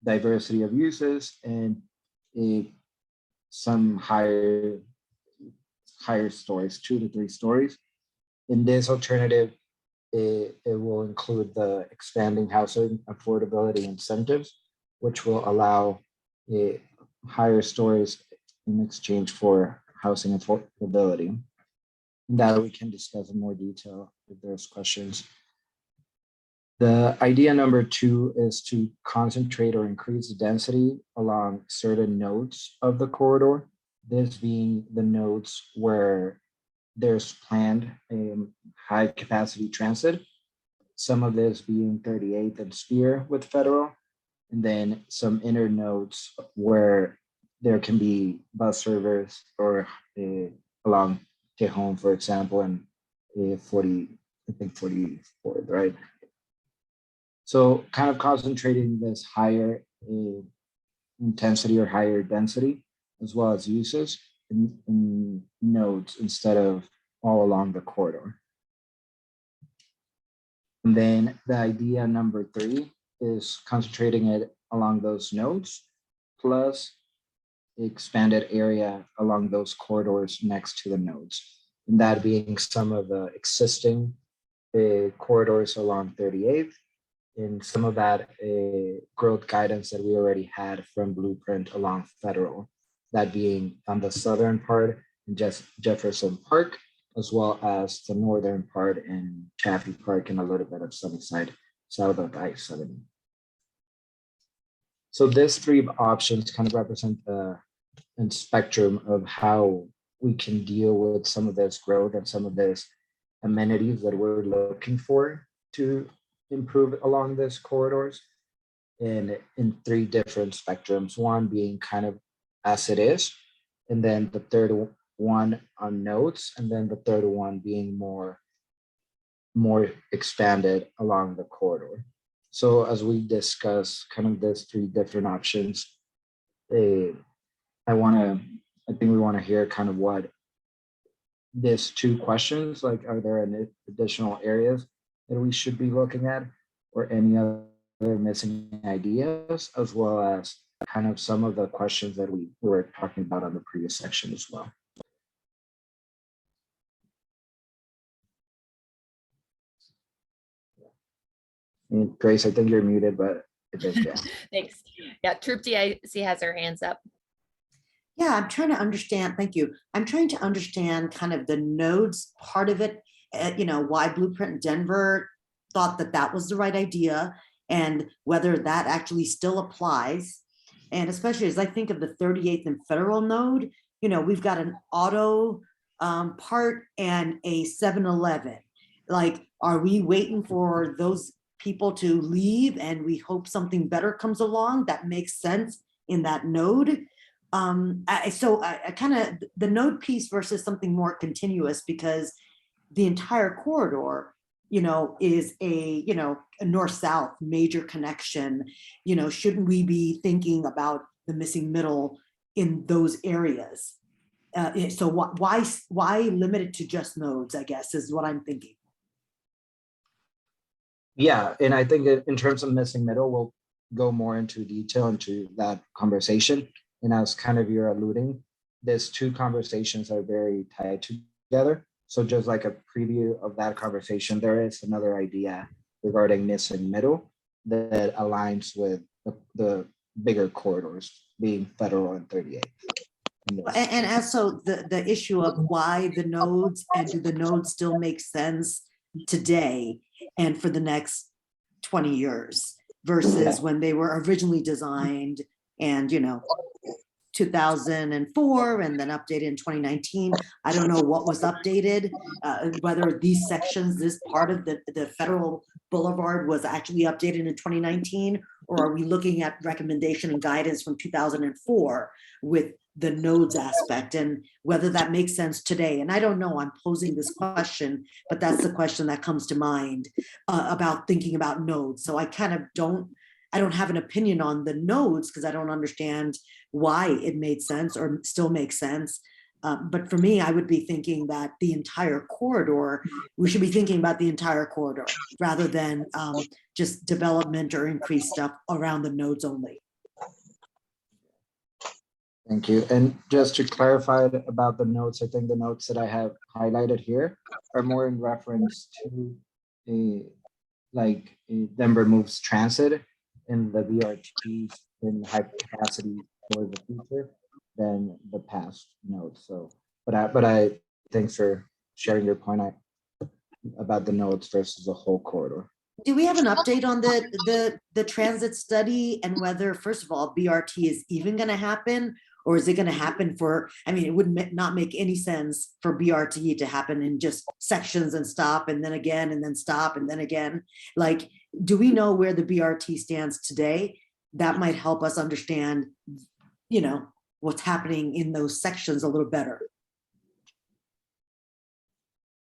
Speaker 3: diversity of uses and some higher stories, 2 to 3 stories. In this alternative, it will include the expanding housing affordability incentives, which will allow higher stories in exchange for housing affordability. That we can discuss in more detail if there's questions. The idea number 2 is to concentrate or increase the density along certain nodes of the corridor. This being the nodes where there's planned high capacity transit. Some of this being 38th and Spear with Federal, and then some inner nodes where there can be bus service or along Tejon, for example, and 44th, right? So kind of concentrating this higher intensity or higher density, as well as uses in nodes instead of all along the corridor. And then the idea number 3 is concentrating it along those nodes, plus expanded area along those corridors next to the nodes. And that being some of the existing corridors along 38th, and some of that growth guidance that we already had from Blueprint along Federal, that being on the southern part in Jefferson Park, as well as the northern part in Chaffee Park and a little bit of Sunnyside, south of I-70. So these 3 options kind of represent the spectrum of how we can deal with some of this growth and some of this amenities that we're looking for to improve along these corridors, and in 3 different spectrums, one being kind of as it is, and then the third one on nodes, and then the third one being more expanded along the corridor. So as we discuss kind of these 3 different options, I think we want to hear kind of what these 2 questions, like, are there any additional areas that we should be looking at, or any other missing ideas, as well as kind of some of the questions that we were talking about on the previous section as well. And Grace, I think you're muted, but I think, yeah.
Speaker 1: Thanks. Yeah, Troop DIC has her hands up.
Speaker 14: Yeah, I'm trying to understand, thank you. I'm trying to understand kind of the nodes part of it, why Blueprint Denver thought that that was the right idea, and whether that actually still applies. And especially as I think of the 38th and Federal node, we've got an auto part and a 7-Eleven. Like, are we waiting for those people to leave and we hope something better comes along that makes sense in that node? I kind of, the node piece versus something more continuous, because the entire corridor, is a north-south major connection. Shouldn't we be thinking about the missing middle in those areas? So why limit it to just nodes, I guess, is what I'm thinking.
Speaker 3: Yeah, and I think that in terms of missing middle, we'll go more into detail into that conversation. And as kind of you're alluding, these 2 conversations are very tied together. So just like a preview of that conversation, there is another idea regarding missing middle that aligns with the bigger corridors, being Federal and 38.
Speaker 14: And also the issue of why the nodes, and do the nodes still make sense today and for the next 20 years versus when they were originally designed, and 2004 and then updated in 2019. I don't know what was updated, whether these sections, this part of the Federal Boulevard was actually updated in 2019, or are we looking at recommendation and guidance from 2004 with the nodes aspect, and whether that makes sense today. And I don't know, I'm posing this question, but that's the question that comes to mind about thinking about nodes. So I kind of don't have an opinion on the nodes because I don't understand why it made sense or still makes sense. But for me, I would be thinking that the entire corridor, we should be thinking about the entire corridor rather than just development or increased stuff around the nodes only.
Speaker 3: Thank you. And just to clarify about the notes, I think the notes that I have highlighted here are more in reference to Denver moves transit in the BRT in high capacity for the future than the past notes. So, but I thanks for sharing your point about the nodes versus the whole corridor.
Speaker 14: Do we have an update on the transit study and whether, first of all, BRT is even going to happen, or is it going to happen for, I mean, it would not make any sense for BRT to happen in just sections and stop and then again and then stop and then again. Like, do we know where the BRT stands today? That might help us understand, you know, what's happening in those sections a little better.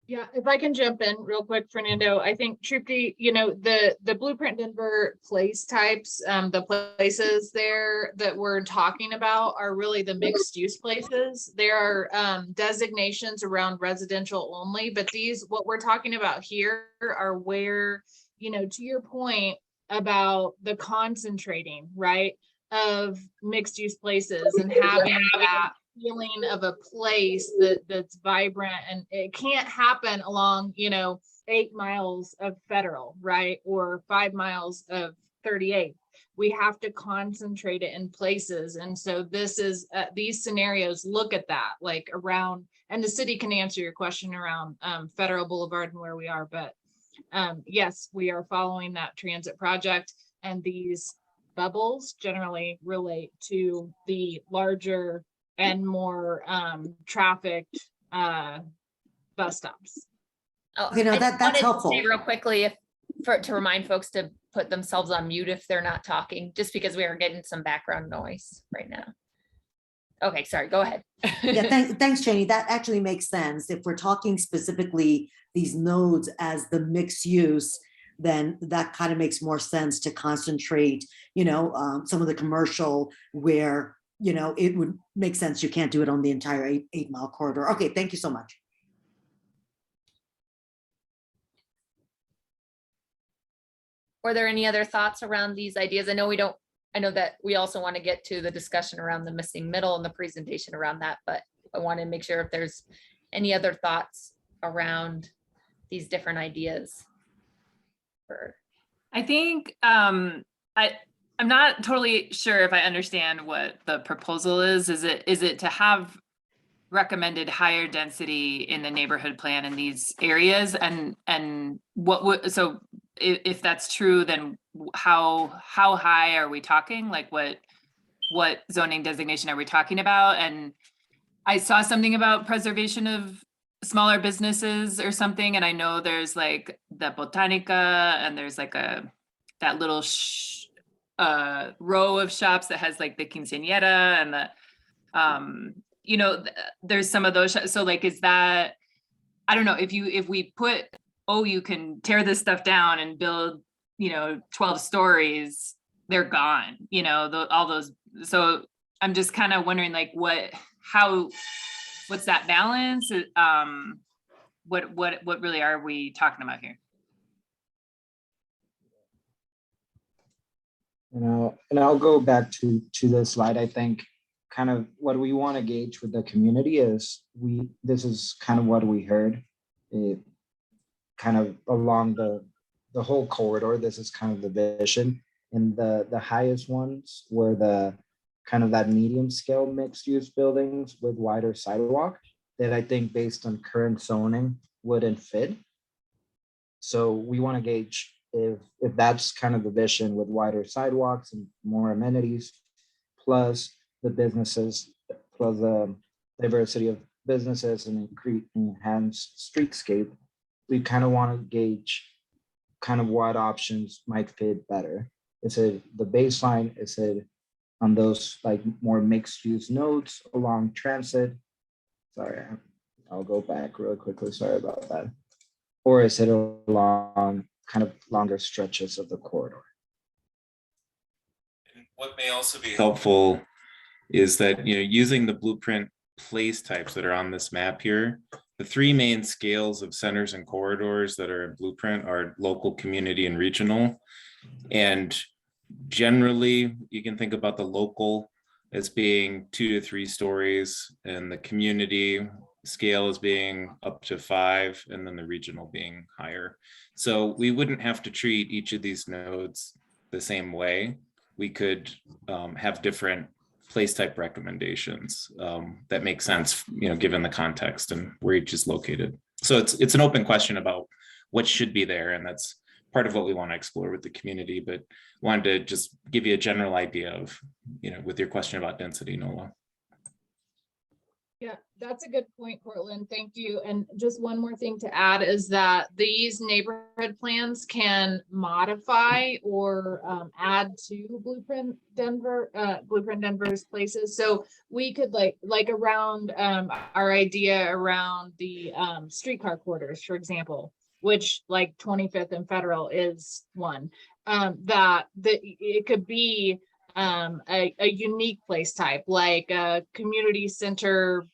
Speaker 13: Yeah, if I can jump in real quick, Fernando, I think Trupti, you know, the Blueprint Denver place types, the places there that we're talking about are really the mixed use places. There are designations around residential only, but these, what we're talking about here are where, you know, to your point about the concentrating, right, of mixed use places and having that feeling of a place that's vibrant, and it can't happen along, you know, 8 miles of Federal, right, or 5 miles of 38. We have to concentrate it in places, and so this is these scenarios look at that, like around, and the city can answer your question around Federal Boulevard and where we are, but yes, we are following that transit project, and these bubbles generally relate to the larger and more trafficked bus stops.
Speaker 1: Oh,
Speaker 14: You know,
Speaker 1: I
Speaker 14: that's
Speaker 1: wanted to
Speaker 14: helpful.
Speaker 1: say real quickly, to remind folks to put themselves on mute if they're not talking, just because we are getting some background noise right now. Okay, sorry, go ahead.
Speaker 14: Yeah, thanks, Janie. That actually makes sense. If we're talking specifically these nodes as the mixed use, then that kind of makes more sense to concentrate, you know, some of the commercial where, you know, it would make sense. You can't do it on the entire 8 mile corridor. Okay, thank you so much.
Speaker 1: Were there any other thoughts around these ideas? I know that we also want to get to the discussion around the missing middle and the presentation around that, but I want to make sure if there's any other thoughts around these different ideas.
Speaker 7: I think I'm not totally sure if I understand what the proposal is. Is it to have recommended higher density in the neighborhood plan in these areas, and what would, so if that's true, then how high are we talking? Like what zoning designation are we talking about? And I saw something about preservation of smaller businesses or something, and I know there's like the Botanica, and there's like that little row of shops that has like the quinceañera and the you know, there's some of those so like, is that, I don't know, if we put, oh, you can tear this stuff down and build, you know, 12 stories, they're gone, you know, all those. So I'm just kind of wondering, like, what's that balance? What really are we talking about here?
Speaker 3: You know, and I'll go back to this slide. I think kind of what we want to gauge with the community is this is kind of what we heard, kind of along the whole corridor. This is kind of the vision, and the highest ones were the kind of that medium scale mixed use buildings with wider sidewalk that I think based on current zoning wouldn't fit. So we want to gauge if that's kind of the vision with wider sidewalks and more amenities, plus the businesses, plus the diversity of businesses and enhanced streetscape, we kind of want to gauge kind of what options might fit better. Is it the baseline? Is it on those like more mixed use nodes along transit? Sorry, I'll go back really quickly. Sorry about that. Or is it along kind of longer stretches of the corridor?
Speaker 16: What may also be helpful is that, you know, using the blueprint place types that are on this map here, the three main scales of centers and corridors that are in Blueprint are local, community, and regional. And generally, you can think about the local as being 2 to 3 stories, and the community scale as being up to 5, and then the regional being higher. So we wouldn't have to treat each of these nodes the same way. We could have different place type recommendations that make sense, given the context and where each is located. So it's an open question about what should be there, and that's part of what we want to explore with the community, but wanted to just give you a general idea of, with your question about density, Nola.
Speaker 13: Yeah, that's a good point, Cortland. Thank you. And just one more thing to add is that these neighborhood plans can modify or add to Blueprint Denver's places. So we could like around our idea around the streetcar corridors, for example, which like 25th and Federal is one, that it could be a unique place type, like a community center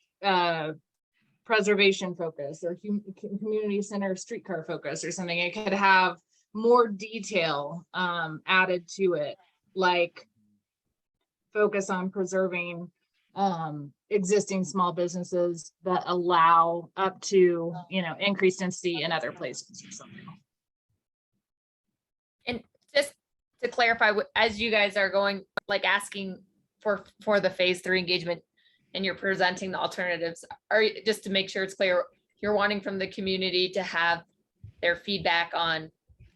Speaker 13: preservation focus, or community center streetcar focus or something. It could have more detail added to it, like focus on preserving existing small businesses that allow up to, increased density in other places or something.
Speaker 1: And just to clarify, as you guys are going, like asking for the phase 3 engagement and you're presenting the alternatives, just to make sure it's clear, you're wanting from the community to have their feedback on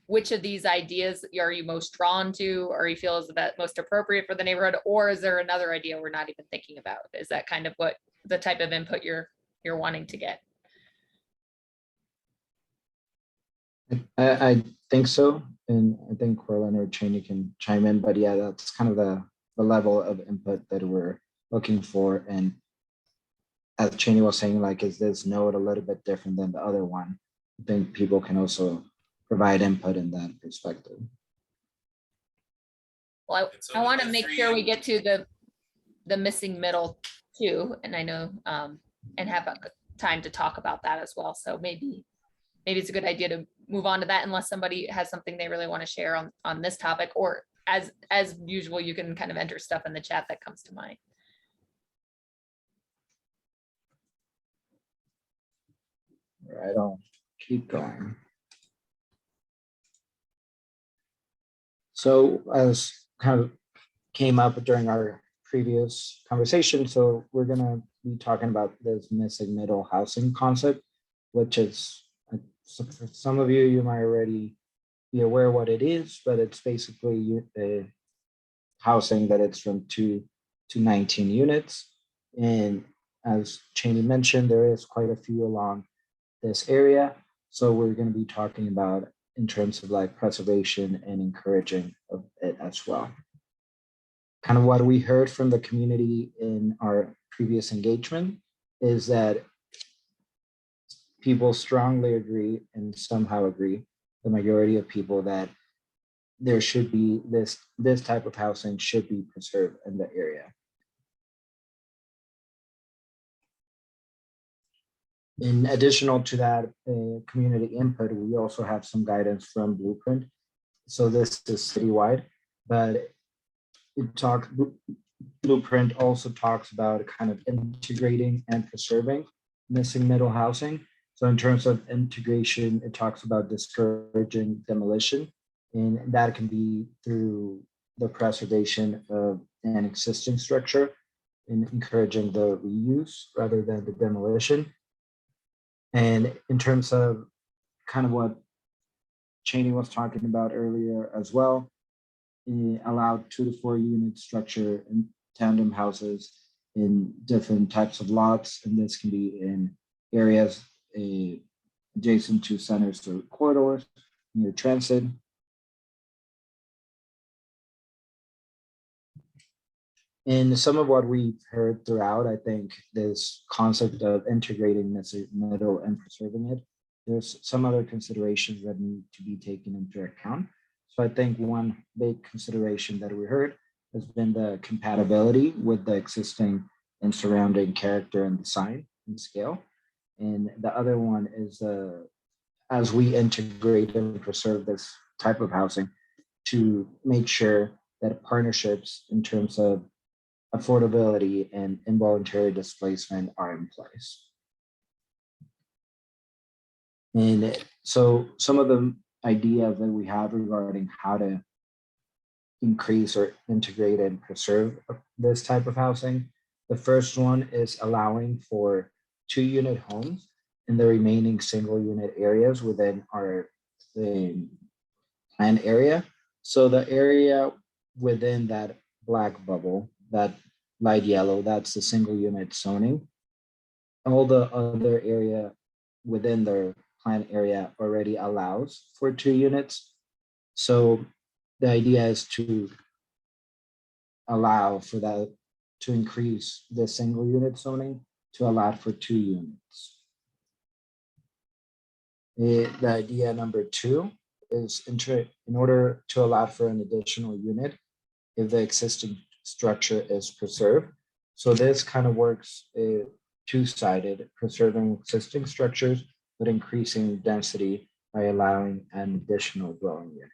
Speaker 1: which of these ideas are you most drawn to, or you feel is that most appropriate for the neighborhood, or is there another idea we're not even thinking about? Is that kind of what the type of input you're wanting to get?
Speaker 3: I think so, and I think Corlin or Cheney can chime in, but yeah, that's kind of the level of input that we're looking for. And as Cheney was saying, like, is this node a little bit different than the other one? I think people can also provide input in that perspective.
Speaker 1: Well, I want to make sure we get to the missing middle too, and I know and have time to talk about that as well. So maybe it's a good idea to move on to that, unless somebody has something they really want to share on this topic, or as usual, you can kind of enter stuff in the chat that comes to mind.
Speaker 3: Right on, keep going. So as kind of came up during our previous conversation, so we're gonna be talking about this missing middle housing concept, which is, for some of you might already be aware what it is, but it's basically a housing that it's from 2 to 19 units. And as Cheney mentioned, there is quite a few along this area. So we're going to be talking about in terms of like preservation and encouraging of it as well. Kind of what we heard from the community in our previous engagement is that people strongly agree and somehow agree, the majority of people, that there should be this type of housing should be preserved in the area. In addition to that community input, we also have some guidance from Blueprint. So this is citywide, but Blueprint also talks about kind of integrating and preserving missing middle housing. So in terms of integration, it talks about discouraging demolition, and that can be through the preservation of an existing structure and encouraging the reuse rather than the demolition. And in terms of kind of what Cheney was talking about earlier as well, allowed 2 to 4 unit structure in tandem houses in different types of lots. And this can be in areas adjacent to centers or corridors, near transit. And some of what we've heard throughout, I think this concept of integrating middle and preserving it, there's some other considerations that need to be taken into account. So I think one big consideration that we heard has been the compatibility with the existing and surrounding character and design and scale. And the other one is as we integrate and preserve this type of housing, to make sure that partnerships in terms of affordability and involuntary displacement are in place. And so some of the ideas that we have regarding how to increase or integrate and preserve this type of housing. The first one is allowing for 2-unit homes in the remaining single unit areas within our planned area. So the area within that black bubble, that light yellow, that's the single unit zoning. All the other area within the planned area already allows for 2 units. So the idea is to allow for that, to increase the single unit zoning to allow for 2 units. The idea number 2 is in order to allow for an additional unit if the existing structure is preserved. So this kind of works two-sided, preserving existing structures, but increasing density by allowing an additional dwelling unit.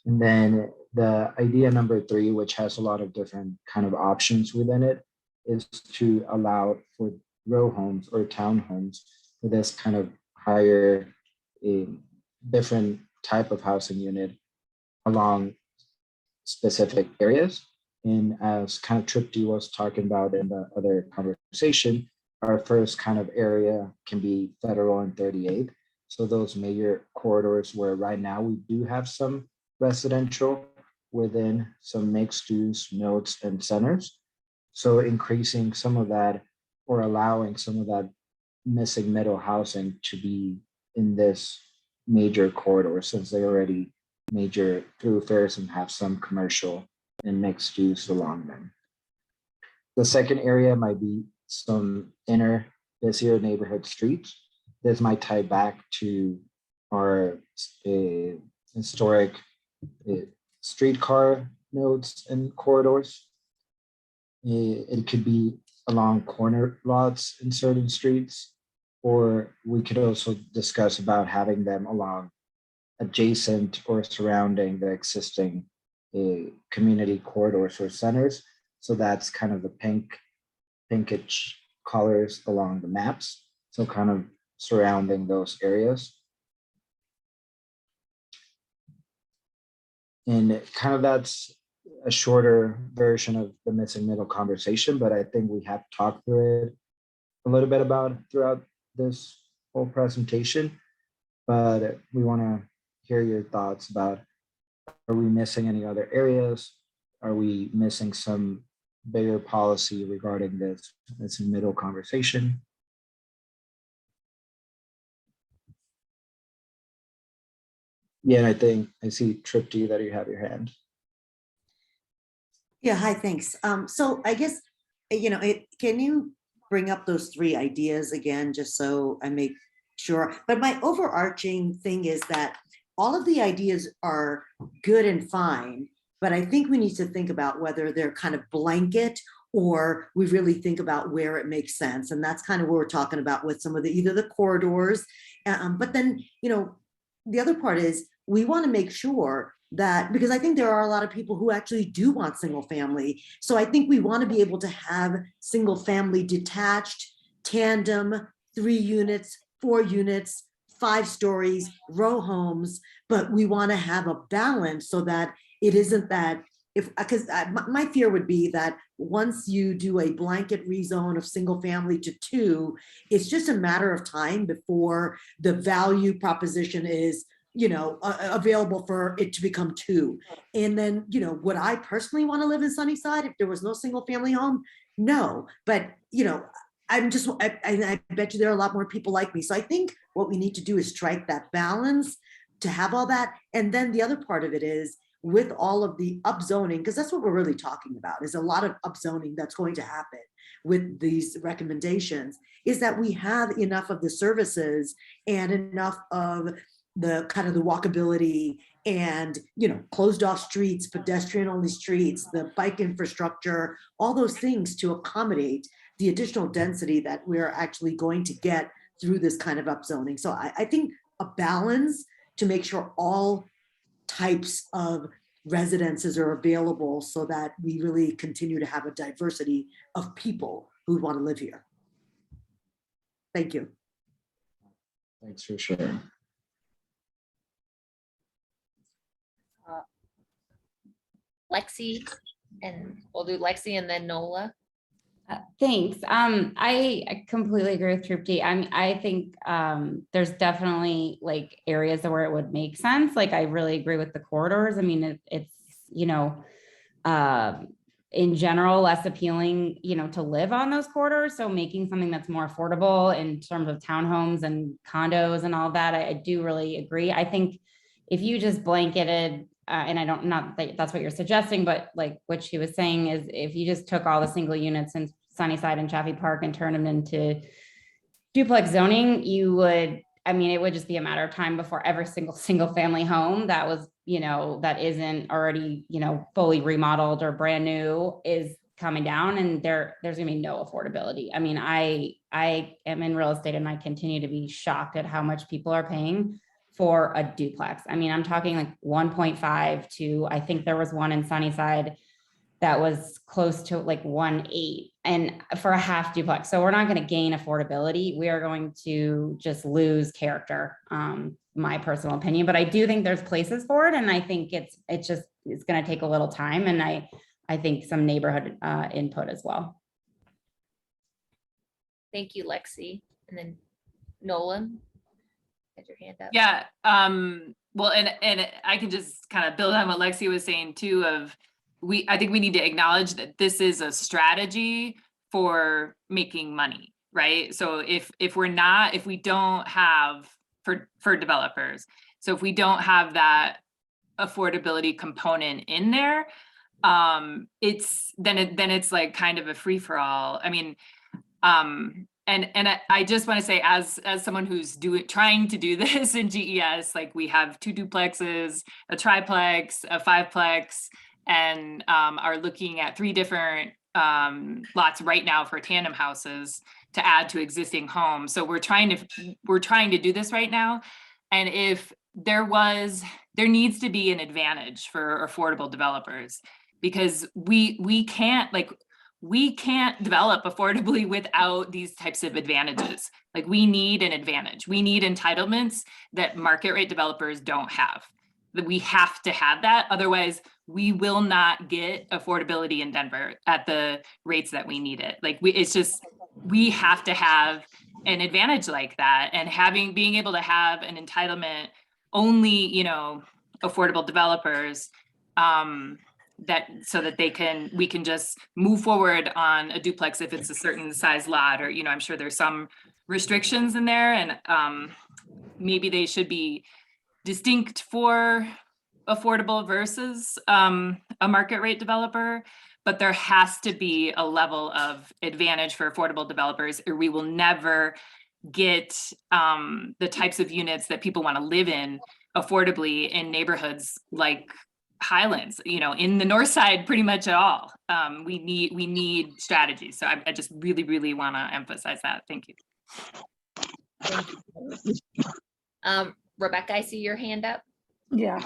Speaker 3: And then the idea number 3, which has a lot of different kind of options within it, is to allow for row homes or townhomes for this kind of higher, different type of housing unit along specific areas. And as kind of Tripti was talking about in the other conversation, our first kind of area can be Federal and 38. So those major corridors where right now we do have some residential within some mixed use nodes and centers. So increasing some of that or allowing some of that missing middle housing to be in this major corridor, since they already major thoroughfares and have some commercial and mixed use along them. The second area might be some inner busier neighborhood streets. This might tie back to our historic streetcar nodes and corridors. It could be along corner lots in certain streets, or we could also discuss about having them along adjacent or surrounding the existing community corridors or centers. So that's kind of the pinkish colors along the maps. So kind of surrounding those areas. And kind of that's a shorter version of the missing middle conversation, but I think we have talked through it a little bit about throughout this whole presentation. But we want to hear your thoughts about, are we missing any other areas? Are we missing some bigger policy regarding this missing middle conversation? Yeah, and I think I see Tripti that you have your hand.
Speaker 14: Yeah, hi, thanks. So I guess, can you bring up those 3 ideas again, just so I make sure? But my overarching thing is that all of the ideas are good and fine, but I think we need to think about whether they're kind of blanket or we really think about where it makes sense. And that's kind of what we're talking about with some of either the corridors. But then, the other part is we want to make sure that, because I think there are a lot of people who actually do want single family. So I think we want to be able to have single family detached, tandem, 3 units, 4 units, 5 stories, row homes, but we want to have a balance so that it isn't that because my fear would be that once you do a blanket rezone of single family to 2, it's just a matter of time before the value proposition is, available for it to become 2. And then, would I personally want to live in Sunnyside if there was no single family home? No, but, I bet you there are a lot more people like me. So I think what we need to do is strike that balance to have all that. And then the other part of it is with all of the upzoning, because that's what we're really talking about, is a lot of upzoning that's going to happen with these recommendations, is that we have enough of the services and enough of the kind of the walkability and, you know, closed off streets, pedestrian only streets, the bike infrastructure, all those things to accommodate the additional density that we're actually going to get through this kind of upzoning. So I think a balance to make sure all types of residences are available so that we really continue to have a diversity of people who want to live here. Thank you.
Speaker 3: Thanks for sharing.
Speaker 1: Lexi, and we'll do Lexi and then Nola.
Speaker 6: Thanks. I completely agree with Troop D. I think there's definitely like areas where it would make sense. Like I really agree with the corridors. I mean, it's, you know, in general, less appealing, you know, to live on those corridors. So making something that's more affordable in terms of townhomes and condos and all that, I do really agree. I think if you just blanketed, and I don't, not that that's what you're suggesting, but like what she was saying is if you just took all the single units in Sunnyside and Chaffee Park and turned them into duplex zoning, you would, I mean, it would just be a matter of time before every single family home that was, you know, that isn't already, you know, fully remodeled or brand new is coming down, and there's gonna be no affordability. I mean, I am in real estate and I continue to be shocked at how much people are paying for a duplex. I mean, I'm talking like 1.5 to, I think there was one in Sunnyside that was close to like 1.8, and for a half duplex. So we're not going to gain affordability. We are going to just lose character, my personal opinion. But I do think there's places for it, and I think it's going to take a little time, and I think some neighborhood input as well.
Speaker 1: Thank you, Lexi. And then Nolan, get your hand up.
Speaker 7: Yeah. Well, and I can just kind of build on what Lexi was saying too, of I think we need to acknowledge that this is a strategy for making money, right? So if we don't have for developers, so if we don't have that affordability component in there, it's like kind of a free for all. I mean, and I just want to say, as someone who's trying to do this in GES, like we have 2 duplexes, a triplex, a 5plex, and are looking at 3 different lots right now for tandem houses to add to existing homes. So we're trying to do this right now. And if there needs to be an advantage for affordable developers, because we can't develop affordably without these types of advantages. Like we need an advantage. We need entitlements that market rate developers don't have. That we have to have that. Otherwise, we will not get affordability in Denver at the rates that we need it. Like we have to have an advantage like that, and being able to have an entitlement only, you know, affordable developers, so that we can just move forward on a duplex if it's a certain size lot, or, you know, I'm sure there's some restrictions in there, and maybe they should be distinct for affordable versus a market rate developer, but there has to be a level of advantage for affordable developers, or we will never get the types of units that people want to live in affordably in neighborhoods like Highlands, you know, in the north side pretty much at all. We need strategies. So I just really want to emphasize that. Thank you.
Speaker 1: Thank you. Rebecca, I see your hand up.
Speaker 4: Yeah.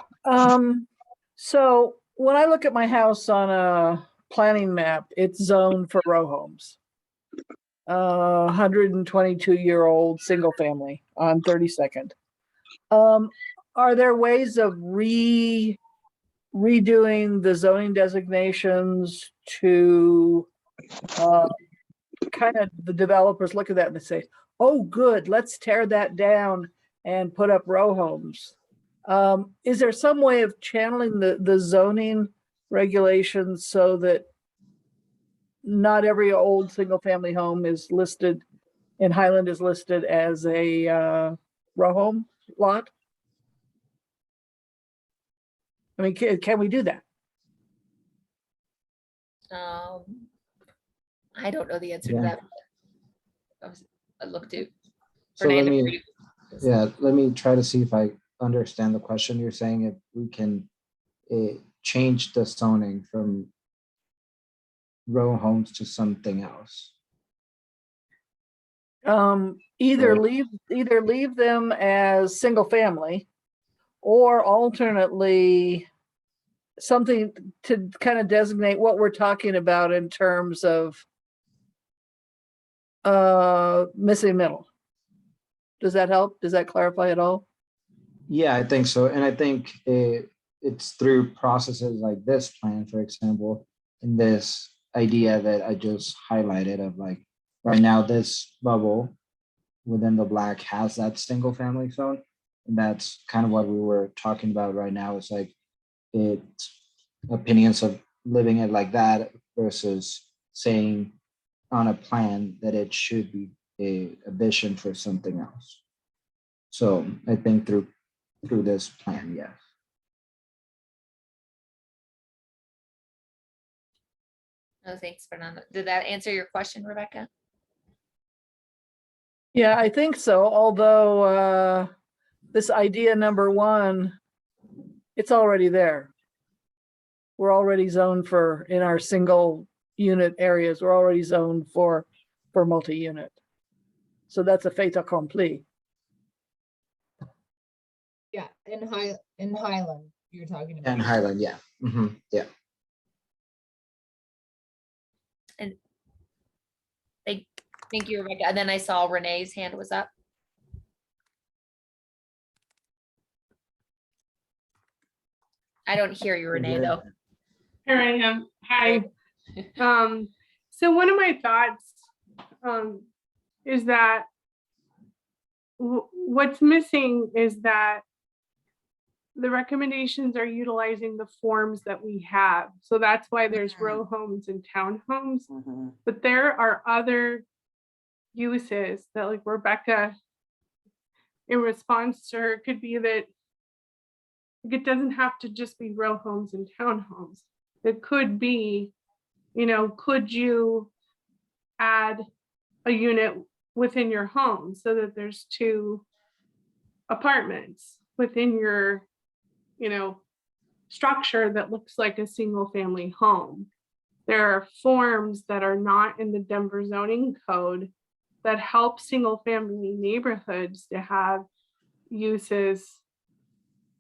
Speaker 4: So when I look at my house on a planning map, it's zoned for row homes. 122-year-old single family on 32nd. Are there ways of redoing the zoning designations to kind of the developers look at that and they say, oh, good, let's tear that down and put up row homes? Is there some way of channeling the zoning regulations so that not every old single family home is listed in Highland is listed as a row home lot? I mean, can we do that?
Speaker 1: I don't know the answer to that. I looked to.
Speaker 3: So let me try to see if I understand the question. You're saying if we can change the zoning from row homes to something else.
Speaker 4: Either
Speaker 3: So-
Speaker 4: leave them as single family, or alternately something to kind of designate what we're talking about in terms of missing middle. Does that help? Does that clarify at all?
Speaker 3: Yeah, I think so. And I think it's through processes like this plan, for example, and this idea that I just highlighted of like, right now, this bubble within the black has that single family zone. And that's kind of what we were talking about right now. It's like it's opinions of living it like that versus saying on a plan that it should be a vision for something else. So I think through this plan, yes.
Speaker 1: No, thanks, Fernando. Did that answer your question, Rebecca?
Speaker 4: Yeah, I think so. Although this idea number one, it's already there. We're already zoned for, in our single unit areas, we're already zoned for multi-unit. So that's a fait accompli.
Speaker 13: Yeah, in Highland, you're talking about.
Speaker 3: And Highland, yeah. Yeah.
Speaker 1: And thank you, Rebecca. And then I saw Renee's hand was up. I don't hear you, Renee,
Speaker 3: good.
Speaker 1: though.
Speaker 10: Here I am. Hi. So one of my thoughts is that what's missing is that the recommendations are utilizing the forms that we have. So that's why there's row homes and townhomes. But there are other uses that, like Rebecca, in response to her, could be that it doesn't have to just be row homes and townhomes. It could be, could you add a unit within your home so that there's 2 apartments within your, structure that looks like a single family home. There are forms that are not in the Denver zoning code that help single family neighborhoods to have uses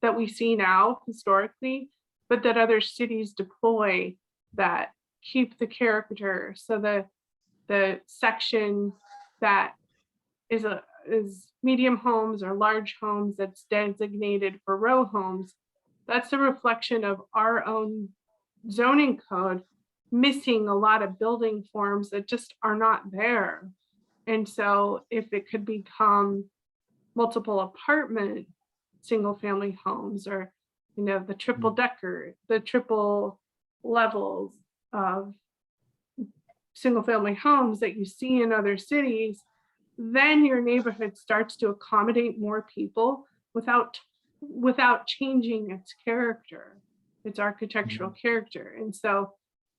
Speaker 10: that we see now historically, but that other cities deploy that keep the character. So the section that is medium homes or large homes that's designated for row homes, that's a reflection of our own zoning code missing a lot of building forms that just are not there. And so if it could become multiple apartment single family homes, or the triple decker, the triple levels of single family homes that you see in other cities, then your neighborhood starts to accommodate more people without changing its character, its architectural character. And so,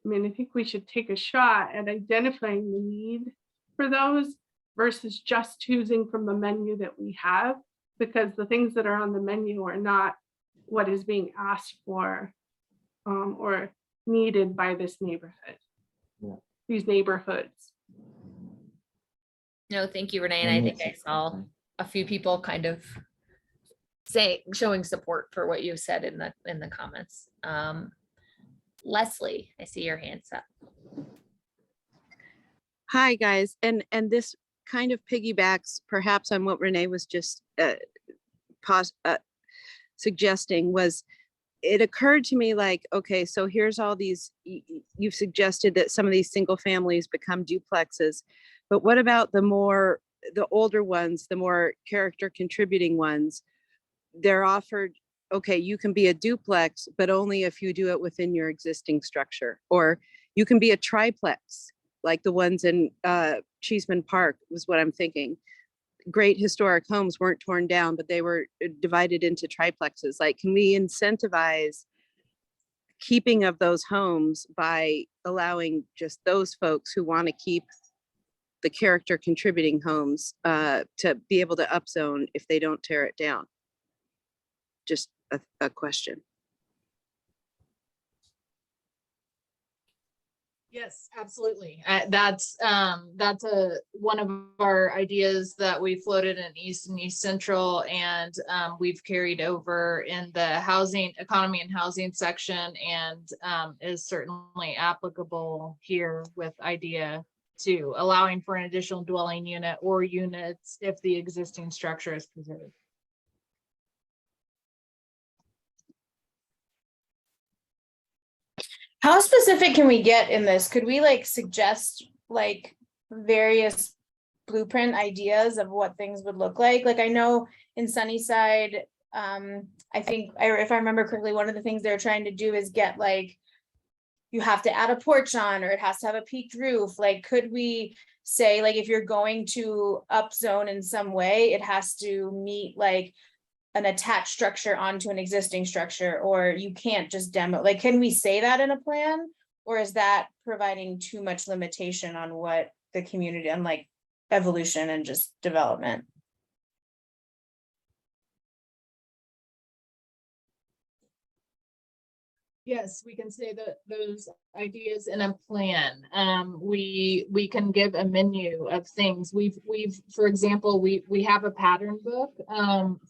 Speaker 10: I think we should take a shot at identifying the need for those versus just choosing from the menu that we have, because the things that are on the menu are not what is being asked for or needed by this neighborhood, these neighborhoods.
Speaker 1: No, thank you, Renee. And I think I saw a few people kind of showing support for what you said in the comments. Leslie, I see your hands up.
Speaker 17: Hi, guys. And this kind of piggybacks perhaps on what Renee was just suggesting. Was it occurred to me like, okay, so here's all these, you've suggested that some of these single families become duplexes, but what about the older ones, the more character contributing ones? They're offered, okay, you can be a duplex, but only if you do it within your existing structure, or you can be a triplex, like the ones in Cheeseman Park was what I'm thinking. Great historic homes weren't torn down, but they were divided into triplexes. Like, can we incentivize keeping of those homes by allowing just those folks who want to keep the character contributing homes to be able to upzone if they don't tear it down? just a question.
Speaker 13: Yes, absolutely. That's one of our ideas that we floated in East and East Central, and we've carried over in the housing economy and housing section, and is certainly applicable here with idea 2, allowing for an additional dwelling unit or units if the existing structure is preserved.
Speaker 11: How specific can we get in this? Could we like suggest like various blueprint ideas of what things would look like? Like I know in Sunnyside, I think if I remember correctly, one of the things they're trying to do is get like, you have to add a porch on, or it has to have a peaked roof. Like, could we say like, if you're going to upzone in some way, it has to meet like an attached structure onto an existing structure, or you can't just demo, like, can we say that in a plan? Or is that providing too much limitation on what the community and like evolution and just development?
Speaker 13: Yes, we can say that those ideas in a plan. We can give a menu of things. We've for example, we have a pattern book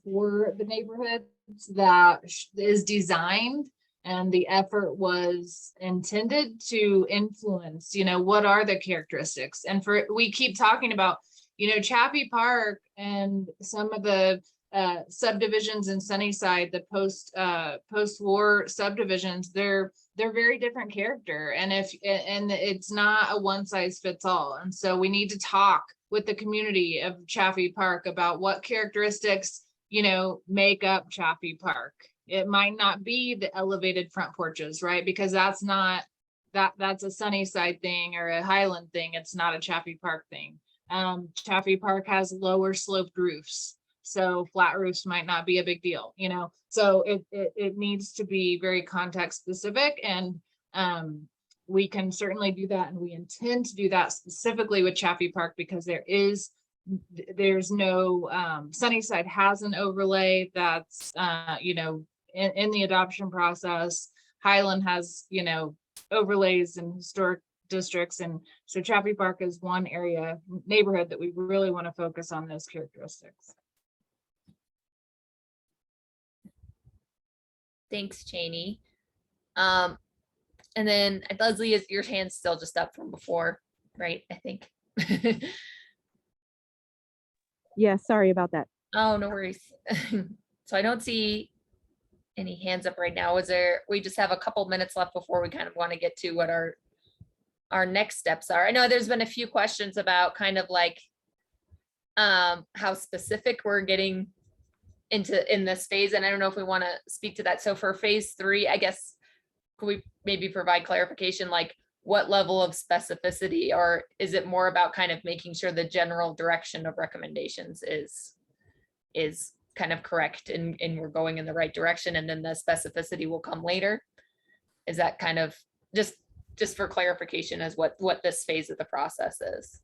Speaker 13: for the neighborhoods that is designed, and the effort was intended to influence, what are the characteristics? And we keep talking about, Chaffee Park and some of the subdivisions in Sunnyside, the post-war subdivisions, they're very different character, and it's not a one size fits all. And so we need to talk with the community of Chaffee Park about what characteristics make up Chaffee Park. It might not be the elevated front porches, right? Because that's a Sunnyside thing or a Highland thing. It's not a Chaffee Park thing. Chaffee Park has lower sloped roofs, so flat roofs might not be a big deal, so it needs to be very context specific, and we can certainly do that, and we intend to do that specifically with Chaffee Park, because there's no Sunnyside has an overlay that's in the adoption process. Highland has overlays in historic districts, and so Chaffee Park is one neighborhood that we really want to focus on those characteristics.
Speaker 1: Thanks, Cheney. And then Leslie, is your hand still just up from before, right? I think.
Speaker 17: Yeah, sorry about that.
Speaker 1: Oh, no worries. So I don't see any hands up right now. We just have a couple minutes left before we kind of want to get to what our next steps are. I know there's been a few questions about kind of like how specific we're getting in this phase, and I don't know if we want to speak to that. So for phase 3, I guess, could we maybe provide clarification, like what level of specificity, or is it more about kind of making sure the general direction of recommendations is kind of correct and we're going in the right direction, and then the specificity will come later? Is that kind of just for clarification as what this phase of the process is?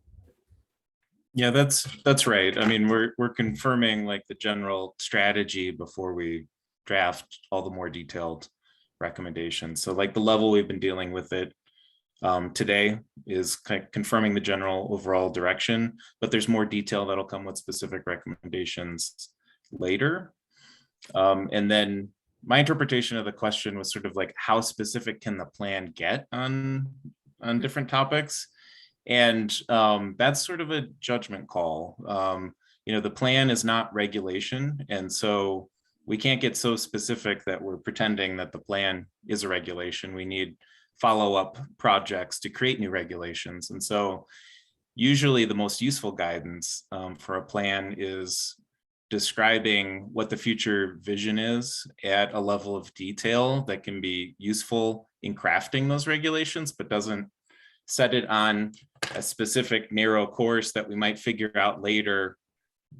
Speaker 16: Yeah, that's right. I mean, we're confirming like the general strategy before we draft all the more detailed recommendations. So like the level we've been dealing with it today is kind of confirming the general overall direction, but there's more detail that'll come with specific recommendations later. And then my interpretation of the question was sort of like, how specific can the plan get on different topics? And that's sort of a judgment call. The plan is not regulation, and so we can't get so specific that we're pretending that the plan is a regulation. We need follow-up projects to create new regulations. And so usually the most useful guidance for a plan is describing what the future vision is at a level of detail that can be useful in crafting those regulations, but doesn't set it on a specific narrow course that we might figure out later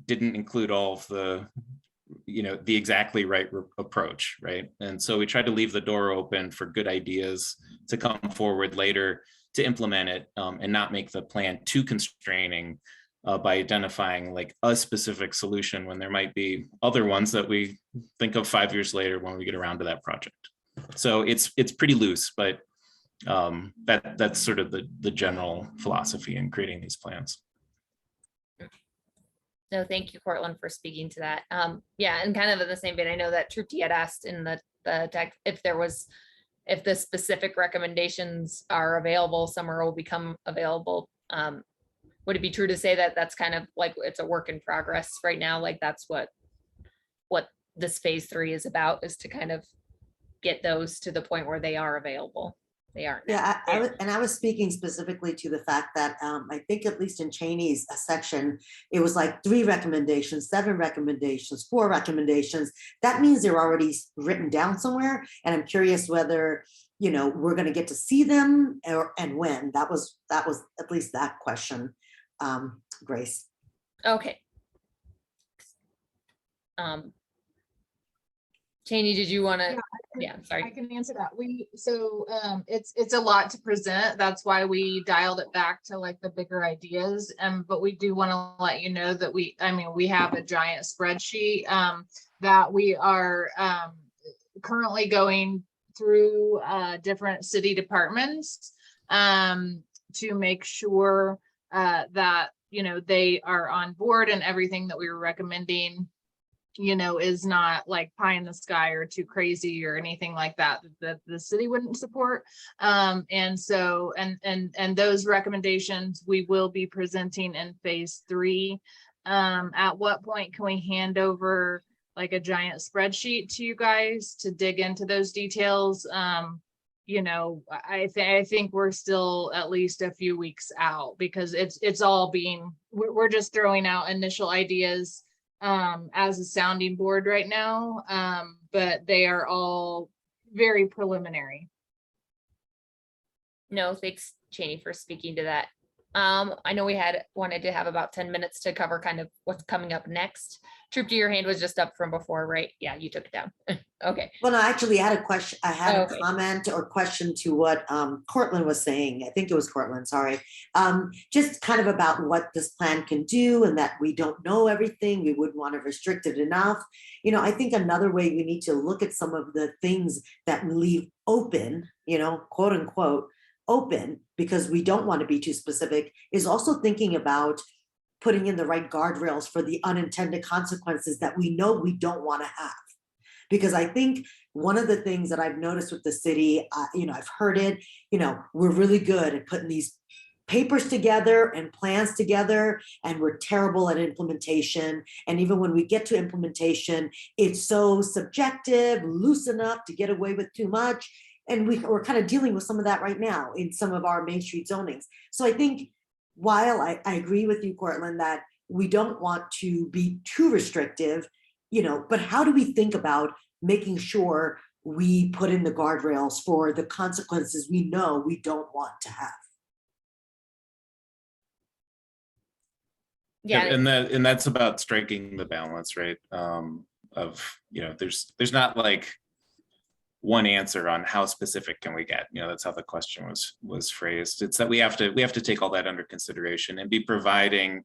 Speaker 16: didn't include all of the exactly right approach, right? And so we try to leave the door open for good ideas to come forward later to implement it, and not make the plan too constraining by identifying like a specific solution when there might be other ones that we think of 5 years later when we get around to that project. So it's pretty loose, but that's sort of the general philosophy in creating these plans.
Speaker 1: No, thank you, Cortland, for speaking to that. Yeah, and kind of in the same vein, I know that Trupti had asked in the text if the specific recommendations are available, somewhere will become available. Would it be true to say that that's kind of like it's a work in progress right now? Like that's what this phase 3 is about, is to kind of get those to the point where they are available. They aren't.
Speaker 14: Yeah, I was speaking specifically to the fact that I think at least in Cheney's section, it was like 3 recommendations, 7 recommendations, 4 recommendations. That means they're already written down somewhere. And I'm curious whether, you know, we're going to get to see them and when. That was at least that question, Grace.
Speaker 1: Okay. Cheney, did you want to? Yeah, sorry.
Speaker 13: I can answer that. It's a lot to present. That's why we dialed it back to like the bigger ideas. But we do want to let you know that we have a giant spreadsheet that we are currently going through different city departments to make sure that, you know, they are on board and everything that we were recommending, you know, is not like pie in the sky or too crazy or anything like that the city wouldn't support. And those recommendations we will be presenting in phase 3. At what point can we hand over like a giant spreadsheet to you guys to dig into those details? You know, I think we're still at least a few weeks out, because it's all being, we're just throwing out initial ideas as a sounding board right now, but they are all very preliminary.
Speaker 1: No, thanks, Cheney, for speaking to that. I know we wanted to have about 10 minutes to cover kind of what's coming up next. Troop, your hand was just up from before, right? Yeah, you took it down. Okay.
Speaker 14: Well, no, I actually had a question. I had a comment or question to what Cortland was saying. I think it was Cortland, sorry. Just kind of about what this plan can do, and that we don't know everything. We wouldn't want to restrict it enough. You know, I think another way we need to look at some of the things that we leave open, you know, quote unquote, open, because we don't want to be too specific, is also thinking about putting in the right guardrails for the unintended consequences that we know we don't want to have. Because I think one of the things that I've noticed with the city, you know, I've heard it, you know, we're really good at putting these papers together and plans together, and we're terrible at implementation. And even when we get to implementation, it's so subjective, loose enough to get away with too much. And we're kind of dealing with some of that right now in some of our Main Street zonings. So I think while I agree with you, Cortland, that we don't want to be too restrictive, you know, but how do we think about making sure we put in the guardrails for the consequences we know we don't want to have?
Speaker 1: Yeah,
Speaker 16: and that's about striking the balance, right? Of, you know, there's not like one answer on how specific can we get. You know, that's how the question was phrased. It's that we have to take all that under consideration and be providing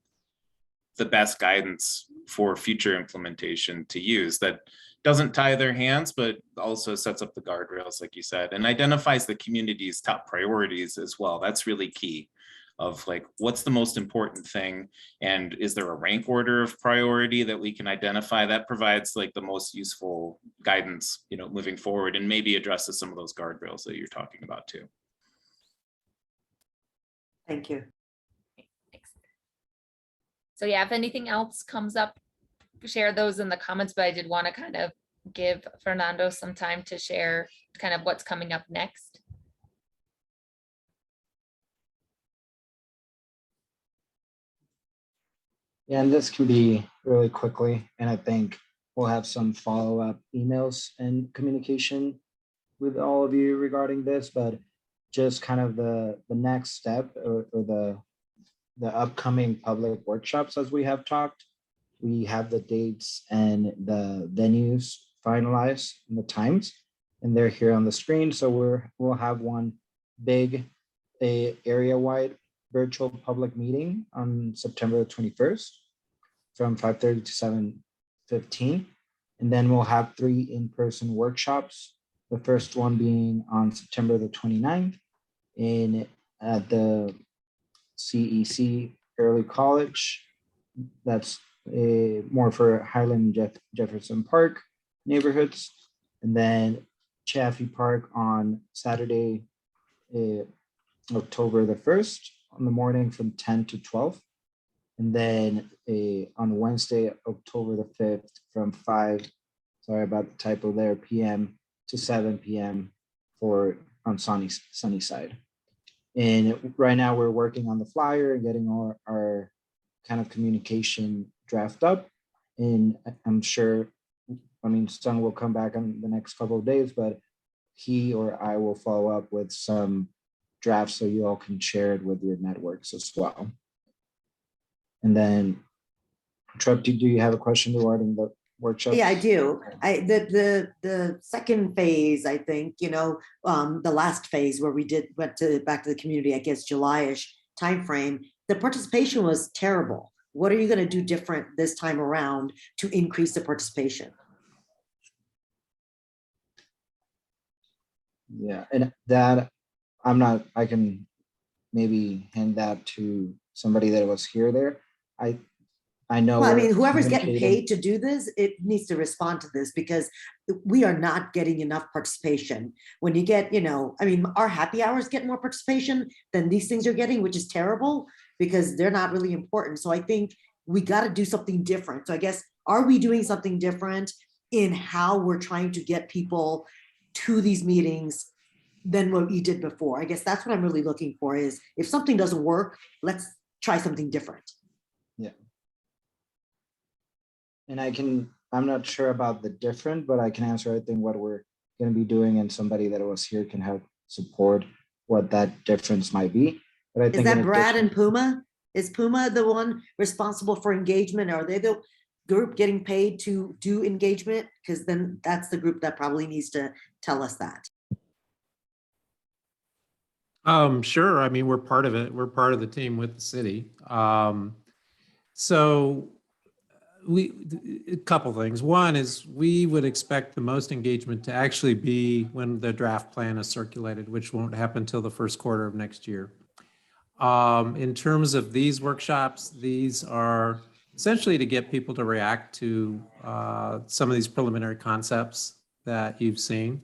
Speaker 16: the best guidance for future implementation to use that doesn't tie their hands, but also sets up the guardrails, like you said, and identifies the community's top priorities as well. That's really key, of like, what's the most important thing, and is there a rank order of priority that we can identify that provides like the most useful guidance, you know, moving forward, and maybe addresses some of those guardrails that you're talking about too.
Speaker 14: Thank you.
Speaker 1: So yeah, if anything else comes up, share those in the comments, but I did want to kind of give Fernando some time to share kind of what's coming up next.
Speaker 3: Yeah, and this can be really quickly, and I think we'll have some follow-up emails and communication with all of you regarding this, but just kind of the next step or the upcoming public workshops, as we have talked. We have the dates and the venues finalized and the times, and they're here on the screen. So we'll have one big area-wide virtual public meeting on September 21st from 5:30 to 7:15. And then we'll have 3 in-person workshops. The first one being on September the 29th at the CEC Early College. That's more for Highland Jefferson Park neighborhoods. And then Chaffee Park on Saturday, October the 1st in the morning from 10 to 12. And then on Wednesday, October the 5th from 5, sorry about the typo there, p.m. to 7 p.m. on Sunnyside. And right now we're working on the flyer and getting our kind of communication draft up. And I'm sure, Sung will come back on the next couple of days, but he or I will follow up with some drafts so you all can share it with your networks as well. And then, Trep, do you have a question regarding the workshop?
Speaker 14: Yeah, I do. The second phase, I think, the last phase where we went back to the community, I guess July-ish timeframe, the participation was terrible. What are you going to do different this time around to increase the participation?
Speaker 3: Yeah, and that I can maybe hand that to somebody that was there. I know.
Speaker 14: Well, whoever's getting paid to do this, it needs to respond to this because we are not getting enough participation. When you get, our happy hours get more participation than these things are getting, which is terrible because they're not really important. So I think we got to do something different. So I guess, are we doing something different in how we're trying to get people to these meetings than what you did before? I guess that's what I'm really looking for is if something doesn't work, let's try something different.
Speaker 3: Yeah. And I'm not sure about the different, but I can answer, I think, what we're going to be doing, and somebody that was here can help support what that difference might be. But I think
Speaker 14: is that Brad and Puma? Is Puma the one responsible for engagement? Are they the group getting paid to do engagement? Because then that's the group that probably needs to tell us that.
Speaker 2: Sure. We're part of it. We're part of the team with the city. So a couple things. One is we would expect the most engagement to actually be when the draft plan is circulated, which won't happen until the first quarter of next year. In terms of these workshops, these are essentially to get people to react to some of these preliminary concepts that you've seen.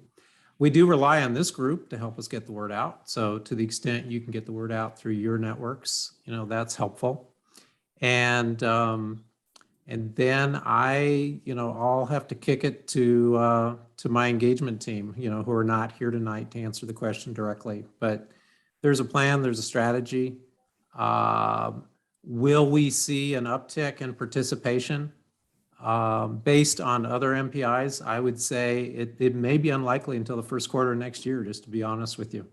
Speaker 2: We do rely on this group to help us get the word out. So to the extent you can get the word out through your networks, that's helpful. And then I'll have to kick it to my engagement team, who are not here tonight to answer the question directly. But there's a plan, there's a strategy. Will we see an uptick in participation? Based on other MPIs, I would say it may be unlikely until the first quarter of next year, just to be honest with you.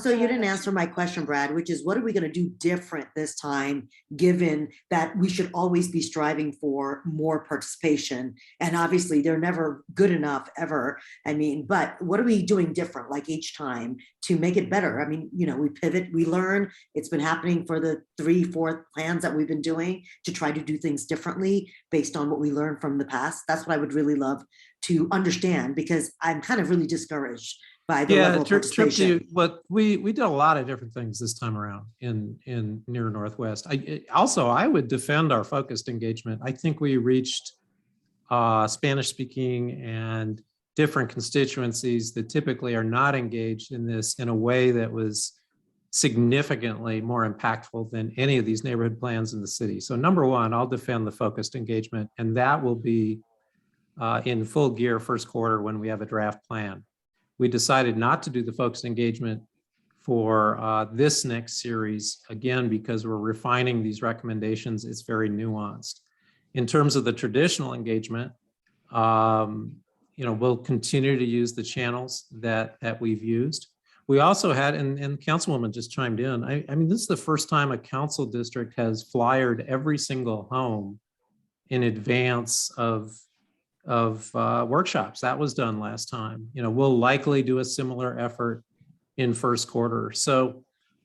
Speaker 14: So you didn't answer my question, Brad, which is what are we going to do different this time, given that we should always be striving for more participation? And obviously they're never good enough ever. But what are we doing different like each time to make it better? We pivot, we learn. It's been happening for the 3-4 plans that we've been doing to try to do things differently based on what we learned from the past. That's what I would really love to understand because I'm kind of really discouraged by the level of participation.
Speaker 2: But we did a lot of different things this time around in near Northwest. I would defend our focused engagement. I think we reached Spanish speaking and different constituencies that typically are not engaged in this in a way that was significantly more impactful than any of these neighborhood plans in the city. So number one, I'll defend the focused engagement, and that will be in full gear first quarter when we have a draft plan. We decided not to do the focused engagement for this next series, again, because we're refining these recommendations. It's very nuanced. In terms of the traditional engagement, we'll continue to use the channels that we've used. We also had, and Councilwoman just chimed in, this is the first time a council district has flyered every single home in advance of workshops. That was done last time. We'll likely do a similar effort in first quarter. So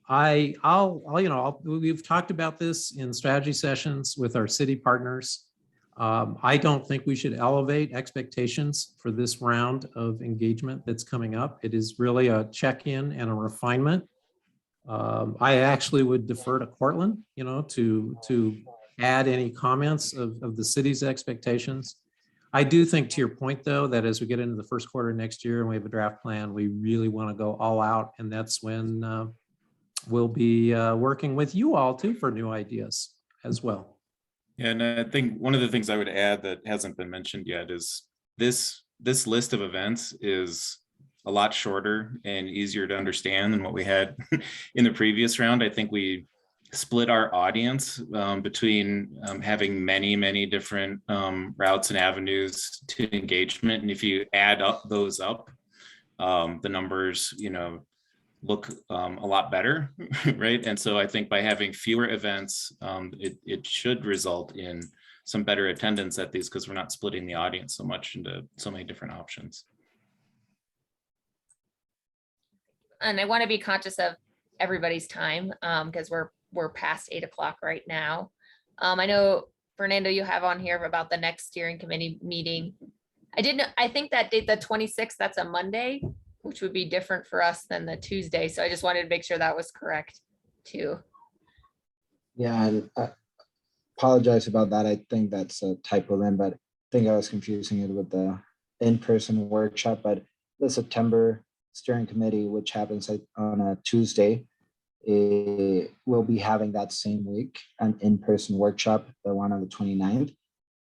Speaker 2: we've talked about this in strategy sessions with our city partners. I don't think we should elevate expectations for this round of engagement that's coming up. It is really a check-in and a refinement. I actually would defer to Cortland, to add any comments of the city's expectations. I do think, to your point, though, that as we get into the first quarter next year and we have a draft plan, we really want to go all out, and that's when we'll be working with you all too for new ideas as well.
Speaker 16: Yeah, and I think one of the things I would add that hasn't been mentioned yet is this list of events is a lot shorter and easier to understand than what we had in the previous round. I think we split our audience between having many different routes and avenues to engagement. And if you add those up, the numbers, look a lot better, right? And so I think by having fewer events, it should result in some better attendance at these, because we're not splitting the audience so much into so many different options.
Speaker 1: And I want to be conscious of everybody's time because we're past 8 o'clock right now. I know, Fernando, you have on here about the next steering committee meeting. I think that date, the 26th, that's a Monday, which would be different for us than the Tuesday. So I just wanted to make sure that was correct too.
Speaker 3: Yeah, and I apologize about that. I think that's a typo then, but I think I was confusing it with the in-person workshop. But the September steering committee, which happens on a Tuesday, we'll be having that same week an in-person workshop, the one on the 29th.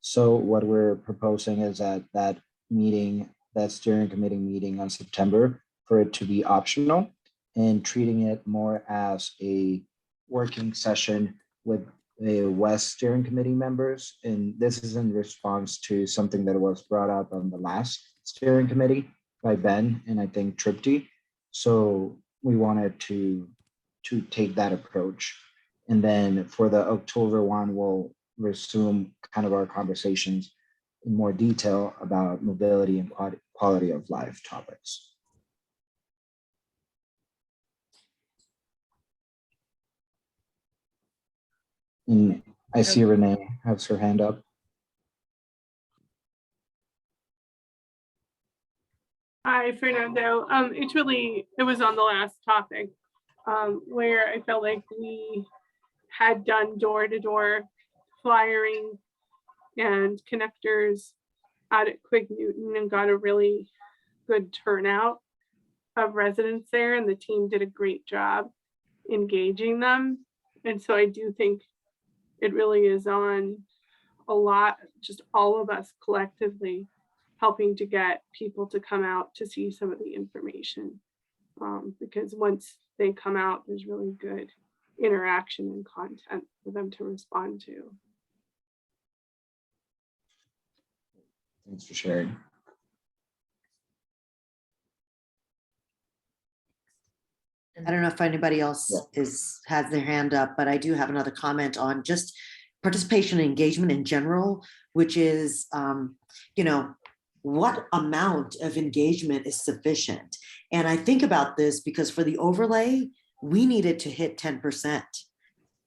Speaker 3: So what we're proposing is that meeting, that steering committee meeting on September, for it to be optional and treating it more as a working session with the West steering committee members. And this is in response to something that was brought up on the last steering committee by Ben and I think Tripty. So we wanted to take that approach. And then for the October one, we'll resume kind of our conversations in more detail about mobility and quality of life topics. And I see Renee has her hand up.
Speaker 10: Hi, Fernando. It was on the last topic where I felt like we had done door-to-door flyering and connectors out at Quig Newton and got a really good turnout of residents there, and the team did a great job engaging them. And so I do think it really is on a lot, just all of us collectively helping to get people to come out to see some of the information. Because once they come out, there's really good interaction and content for them to respond to.
Speaker 3: Thanks for sharing.
Speaker 14: I don't know if anybody else has their hand up, but I do have another comment on just participation and engagement in general, which is, what amount of engagement is sufficient? And I think about this because for the overlay, we needed to hit 10%.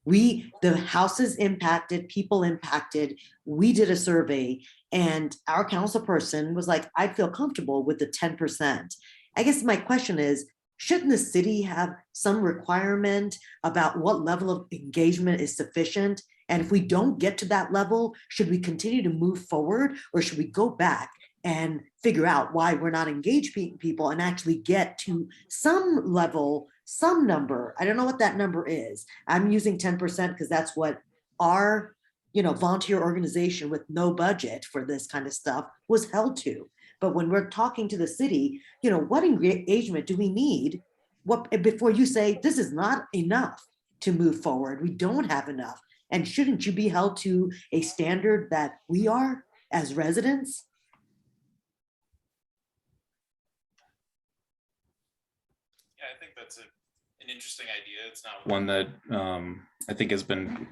Speaker 14: The houses impacted, people impacted, we did a survey and our council person was like, I feel comfortable with the 10%. I guess my question is, shouldn't the city have some requirement about what level of engagement is sufficient? And if we don't get to that level, should we continue to move forward or should we go back and figure out why we're not engaging people and actually get to some level, some number? I don't know what that number is. I'm using 10% because that's what our volunteer organization with no budget for this kind of stuff was held to. But when we're talking to the city, what engagement do we need? Before you say this is not enough to move forward, we don't have enough. And shouldn't you be held to a standard that we are as residents?
Speaker 16: Yeah, I think that's an interesting idea. It's not one that I think has been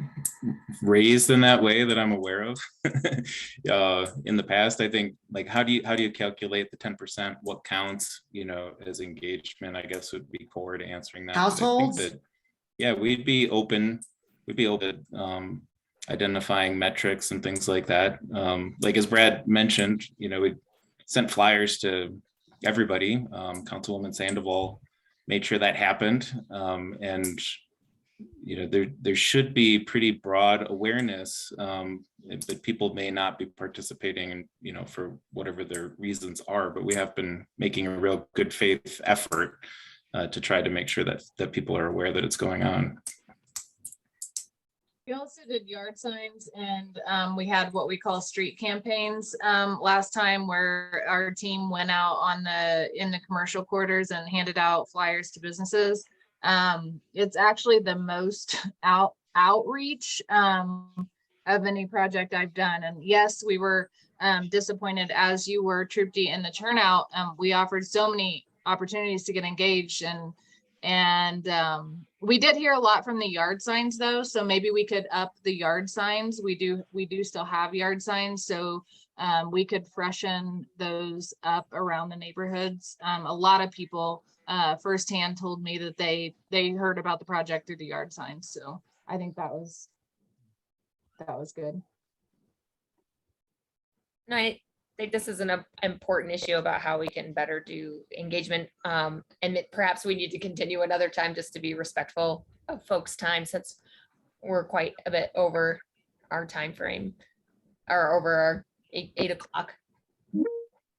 Speaker 16: raised in that way that I'm aware of in the past. I think, like, how do you calculate the 10%? What counts, as engagement? I guess would be core to answering that.
Speaker 14: Households?
Speaker 16: yeah, we'd be open identifying metrics and things like that. Like as Brad mentioned, we sent flyers to everybody. Councilwoman Sandoval made sure that happened. And there should be pretty broad awareness, but people may not be participating, for whatever their reasons are. But we have been making a real good faith effort to try to make sure that people are aware that it's going on.
Speaker 13: We also did yard signs, and we had what we call street campaigns last time, where our team went out in the commercial quarters and handed out flyers to businesses. It's actually the most outreach of any project I've done. And yes, we were disappointed, as you were, Troop D, in the turnout. We offered so many opportunities to get engaged, and we did hear a lot from the yard signs though, so maybe we could up the yard signs. We do still have yard signs, so we could freshen those up around the neighborhoods. A lot of people firsthand told me that they heard about the project through the yard signs, so I think that was good.
Speaker 1: No, I think this is an important issue about how we can better do engagement. And perhaps we need to continue another time just to be respectful of folks' time, since we're quite a bit over our time frame, or over our 8 o'clock.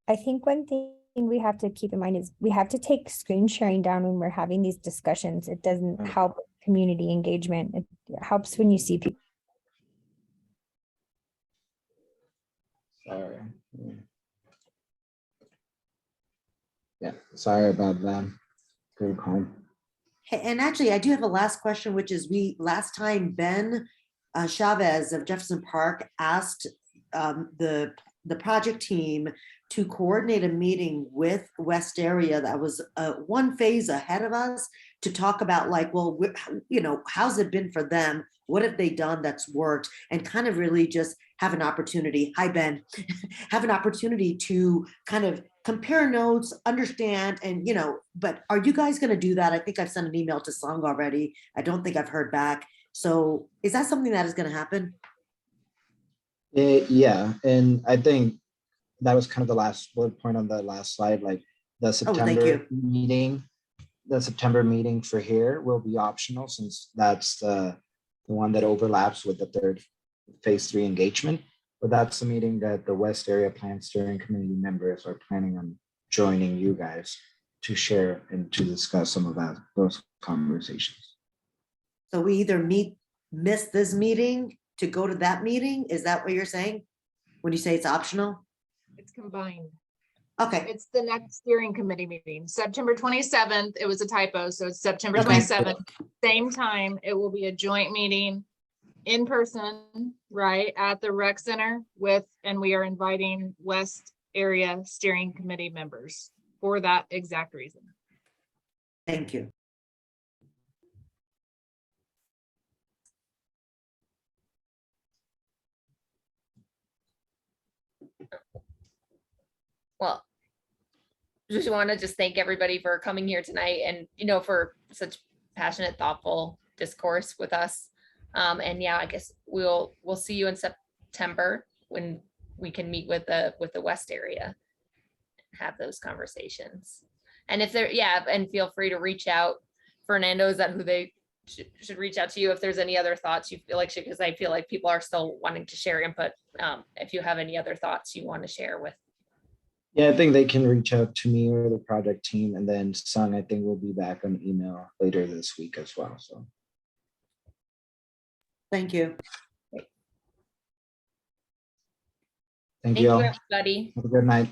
Speaker 12: I think one thing we have to keep in mind is we have to take screen sharing down when we're having these discussions. It doesn't help community engagement. It helps when you see people.
Speaker 3: Sorry. Yeah, sorry about that. Good call.
Speaker 14: Hey, and actually, I do have a last question, which is last time Ben Chavez of Jefferson Park asked the project team to coordinate a meeting with West Area that was one phase ahead of us to talk about, like, well, how's it been for them? What have they done that's worked? And kind of really just have an opportunity, hi Ben, have an opportunity to kind of compare notes, understand, and but are you guys gonna do that? I think I've sent an email to Sung already. I don't think I've heard back. So is that something that is gonna happen?
Speaker 3: Yeah, and I think that was kind of the last bullet point on the last slide, like the September meeting. The September meeting for here will be optional, since that's the one that overlaps with the third phase 3 engagement. But that's the meeting that the West Area Plan Steering Committee members are planning on joining you guys to share and to discuss some of those conversations.
Speaker 14: So we either miss this meeting to go to that meeting? Is that what you're saying when you say it's optional?
Speaker 13: It's combined.
Speaker 14: Okay.
Speaker 13: It's the next steering committee meeting, September 27th. It was a typo, so it's September 27th. Same time. It will be a joint meeting in person, right, at the rec center and we are inviting West Area Steering Committee members for that exact reason.
Speaker 14: Thank you.
Speaker 1: Well, just want to thank everybody for coming here tonight, and for such passionate, thoughtful discourse with us. And yeah, I guess we'll see you in September when we can meet with the West Area, have those conversations. And if there, and feel free to reach out. Fernando, is that who they should reach out to you if there's any other thoughts you feel like, because I feel like people are still wanting to share input. If you have any other thoughts you want to share with.
Speaker 3: Yeah, I think they can reach out to me or the project team, and then Sung, I think, will be back on email later this week as well. So
Speaker 14: thank you.
Speaker 3: Thank you all.
Speaker 1: Everybody.
Speaker 3: Have a good night.